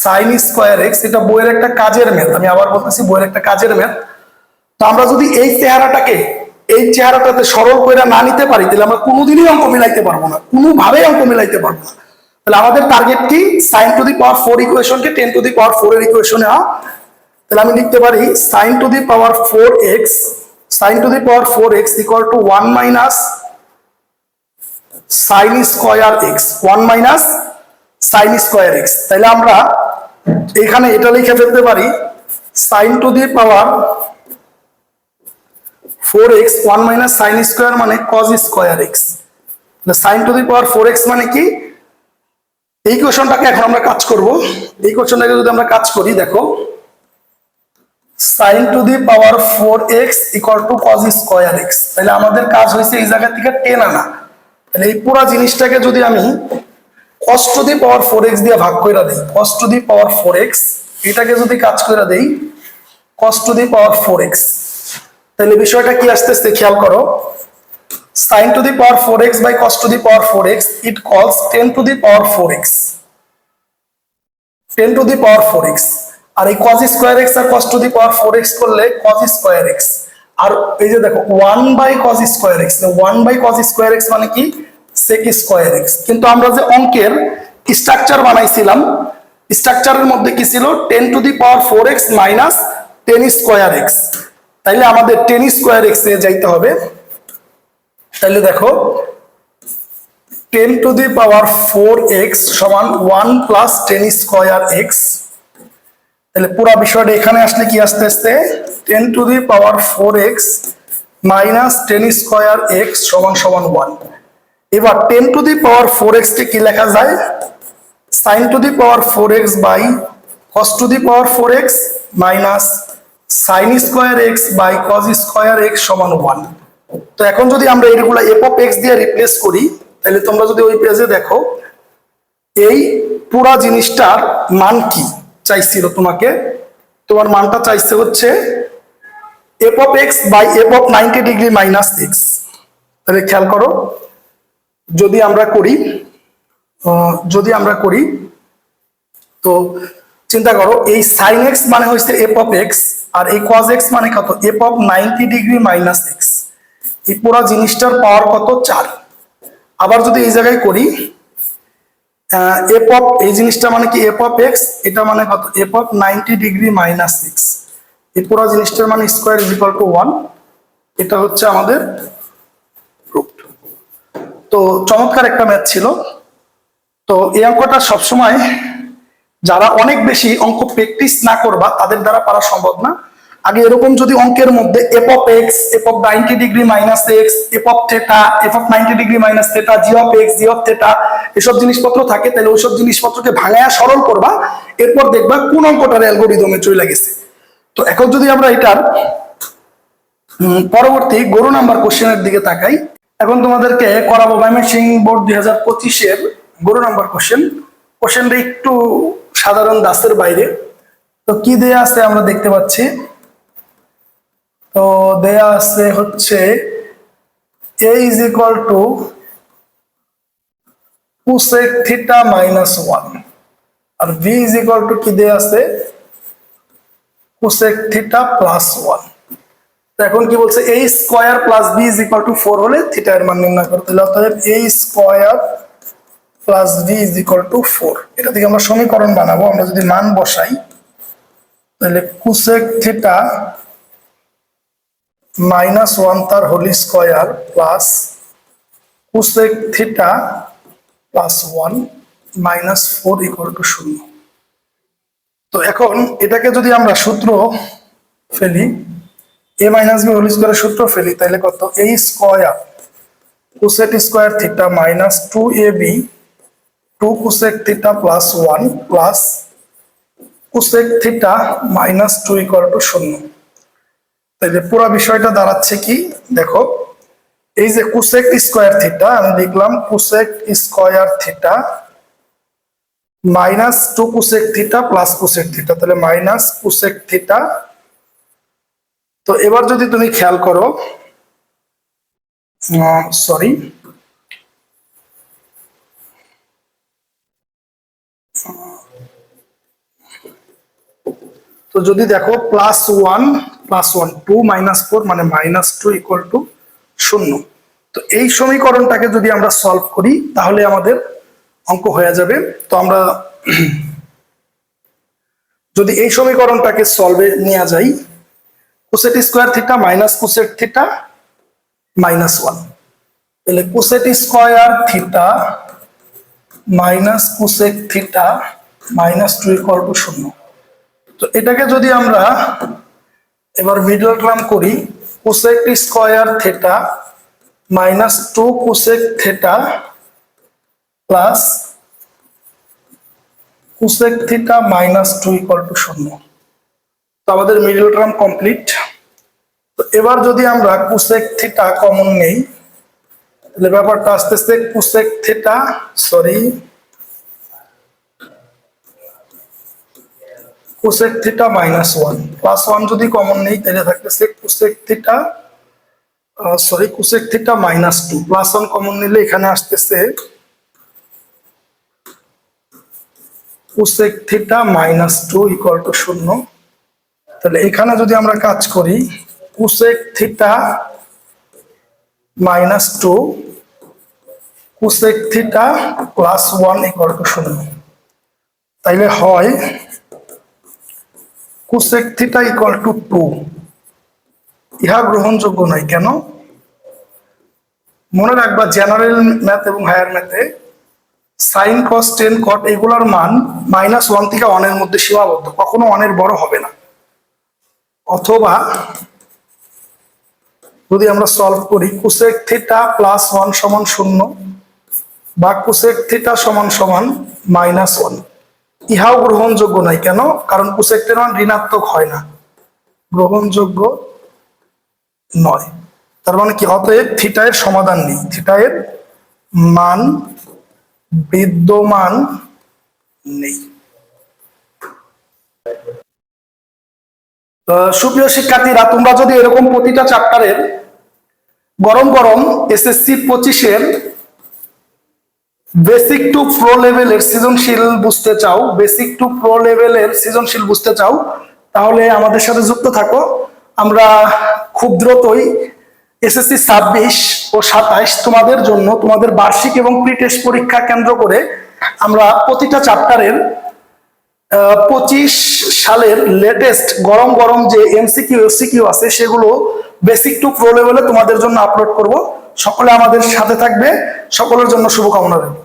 sin square x। এটা বইয়ের একটা কাজের ম্যাথ, আমি আবার বলতেছি বইয়ের একটা কাজের ম্যাথ। তো আমরা যদি এই চেহারাটাতে সরল করে না নিতে পারি, তাহলে আমরা কোনোদিনই অঙ্ক মিলাইতে পারবো না, কোনোভাবেই অঙ্ক মিলাইতে পারবো না। তাহলে আমাদের টার্গেট কি, sin টু দি পাওয়ার 4 ইকুয়েশনকে 10 টু দি পাওয়ার 4 এর ইকুয়েশনে তাহলে আমি লিখতে পারি sin to the power 4x, sin to the power 4x equal to 1 minus sin square x, 1 minus sin square x। তাহলে আমরা এখানে এটা লিখে ফেলতে পারি sin to the power 4x 1 minus sin square মানে cos square x। sin to the power 4x মানে কি, এই কোশ্চেনটাকে এখন আমরা কাজ করব। এই কোশ্চেনটাকে যদি আমরা কাজ করি, দেখো sin to the power 4x equal to cos square x। তাহলে আমাদের কাজ হয়েছে এই জায়গা থেকে 10 আনা। তাহলে এই পুরো জিনিসটাকে যদি আমি cos to the power 4x দিয়ে ভাগ করে দেই, cos to the power 4x, এটাকে যদি কাজ করে দেই cos to the power 4x, তাহলে বিষয়টা কি আসতেছে খেয়াল করো, sin to the power 4x by cos to the power 4x it calls 10 to the power 4x, 10 to the power 4x। আর এই cos স্কয়ার x আর cos to the power 4x করলে cos স্কয়ার x, আর এই যে দেখো 1 by cos square x, 1 by cos square x মানে কি sec square x। কিন্তু আমরা যে অঙ্কের স্ট্রাকচার বানাইছিলাম, স্ট্রাকচারের মধ্যে কি ছিল 10 to the power 4x minus 10 square x। তাইলে আমাদের 10 স্কয়ার x এ যাইতে হবে। তাহলে দেখো 10 টু দি পাওয়ার 4x সমান 1 প্লাস 10 স্কয়ার x। তাহলে পুরো বিষয়টা এখানে আসলে কি আসতেছে 10 two the power 4x minus 10 square x সমান সমান 1। এবার 10 টু দি পাওয়ার 4x কে কি লেখা যায়, sin to the power 4x by cos to the power 4x minus sin square x by cos square x সমান 1। তো এখন যদি আমরা এইগুলা f of x দিয়ে রিপ্লেস করি, তাহলে তোমরা যদি ওই পেজে দেখো এই পুরা জিনিসটার মান কি, চাইছিল তোমাকে, তোমার মানটা চাইছে হচ্ছে f of x by f of 90 degree minus x. তাহলে খেয়াল করো, যদি আমরা করি তো চিন্তা করো, এই সাইন এক্স মানে হচ্ছে এফ অফ এক্স, আর এই কজ এক্স মানে কত, F of 90 degree minus x. এই পুরো জিনিসটার পাওয়ার কত, 4। আবার যদি এই জায়গায় করি এফ অফ, এই জিনিসটা মানে কি এফ অফ এক্স, এটা মানে কত, F of 90 degree minus x. এই পুরো জিনিসটার মানে স্কোয়ার ইজ ইকুয়াল টু 1। এটা হচ্ছে আমাদের প্রুফ। তো চমৎকার একটা ম্যাথ ছিল। তো এই অঙ্কটা সবসময় যারা অনেক বেশি অঙ্ক প্র্যাকটিস না করবা তাদের দ্বারা পারা সম্ভব না। আগে এরকম যদি অঙ্কের মধ্যে F of x, F of 90 degree minus x, F of theta, F of 90 degree minus theta, G of x, G of theta, এসব জিনিসপত্র থাকে, তাহলে ওইসব জিনিসপত্রকে ভাঙায়া সরল করবা, এরপর দেখবা কোন অঙ্কটার অ্যালগরিদমে চলে গেছে। তো এখন যদি আমরা এটার পরবর্তী গরু নাম্বার কোশ্চেনের দিকে তাকাই, এখন তোমাদেরকে করাবো ময়মনসিং বোর্ড 2025-এর গরু নাম্বার কোশ্চেনটা একটু সাধারণ দাসের বাইরে। তো কি দেয়া আছে আমরা দেখতে পাচ্ছি, তো দেয়া আছে হচ্ছে a is equal to cosec theta minus 1, আর v ইজ ইকুয়াল টু কি দেয়া আছে, কোসেক থিটা প্লাস 1। এখন কি বলছে, a square plus b is equal two 4 হলে থিটা এর মান নির্ণয় করতে হবে। অর্থাৎ a square plus b is equal two 4, এটা থেকে আমরা সমীকরণ বানাবো। আমরা যদি মান বসাই তাহলে কোসেক থিটা মাইনাস 1 তার whole square plus cosec theta plus 1 minus 4 equal to 0। তো এখন এটাকে যদি আমরা সূত্র ফেলি, a মাইনাস b হোল স্কয়ারের সূত্র ফেলি, তাহলে কত, a square cosec square theta minus 2ab 2 cosec theta plus 1 plus cosec theta minus 2 equal to 0। তাহলে পুরো বিষয়টা দাঁড়াচ্ছে কি, দেখো, এই যে কোসেক স্কয়ার থিটা, আমি লিখলাম cosec square theta minus 2 cosec theta plus cosec theta, তাহলে মাইনাস কোসেক থিটা। তো এবার যদি তুমি খেয়াল করো, সরি, তো যদি দেখো প্লাস 1 2 মাইনাস 4 মানে মাইনাস 2 ইকুয়াল টু 0। তো এই সমীকরণটাকে যদি আমরা সলভ করি তাহলে আমাদের অঙ্ক হয়ে যাবে। তো আমরা যদি এই সমীকরণটাকে সলভে নিয়ে যাই, cosec square theta minus cosec theta minus 1, তাহলে cosec square theta minus cosec theta minus 2 equal to 0। তো এটাকে যদি আমরা এবার মিডল টার্ম করি, cosec square theta minus 2 cosec theta plus cosec theta minus 2 equal to 0। তো আমাদের মিডল টার্ম কমপ্লিট। তো এবার যদি আমরা কোসেক থিটা কমন নেই, তাহলে ব্যাপারটা আসতেছে cosec theta, sorry, cosec theta minus 1 plus 1 যদি কমন নেই তাহলে থাকতেছে cosec theta, sorry, cosec theta minus 2 plus 1 common নিলে এখানে আসতেছে cosec theta minus 2 equal to 0। তাহলে এখানে যদি আমরা কাজ করি, cosec theta minus 2 cosec theta plus 1 equal to 0, তাইলে হয় কোসেক থিটা ইকুয়াল টু 2। ইহা গ্রহণযোগ্য নয়। কেন? মনে রাখবা জেনারেল ম্যাথ এবং হায়ার ম্যাথে সাইন কস টেন কট এগুলোর মান মাইনাস 1 থেকে 1 এর মধ্যে সীমাবদ্ধ, কখনো 1 এর বড় হবে না। অথবা যদি আমরা সলভ করি কোসেক থিটা প্লাস 1 সমান 0 বা কোসেক থিটা সমান সমান মাইনাস 1, ইহাও গ্রহণযোগ্য নয়। কেন? কারণ কোসেক টেন মান ঋণাত্মক হয় না, গ্রহণযোগ্য নয়। তার মানে কি, অতএব থিটা এর সমাধান নেই, থিটা এর মান বিদ্যমান নেই। সুপ্রিয় শিক্ষার্থীরা, তোমরা যদি এরকম প্রতিটা চ্যাপ্টারের গরম গরম এসএসসি 25-এর বেসিক টু প্রো লেভেলের সৃজনশীল বুঝতে চাও, বেসিক টু প্রো লেভেলের সৃজনশীল বুঝতে চাও, তাহলে আমাদের সাথে যুক্ত থাকো। আমরা খুব দ্রুতই এসএসসি 26 ও 27 তোমাদের জন্য, তোমাদের বার্ষিক এবং প্রি টেস্ট পরীক্ষা কেন্দ্র করে আমরা প্রতিটা চ্যাপ্টারের 25 সালের লেটেস্ট গরম গরম যে এমসিকিউ এসসিকিউ আছে সেগুলো বেসিক টু প্রো লেভেলে তোমাদের জন্য আপলোড করব। সকলে আমাদের সাথে থাকবে, সকলের জন্য শুভকামনা রইল।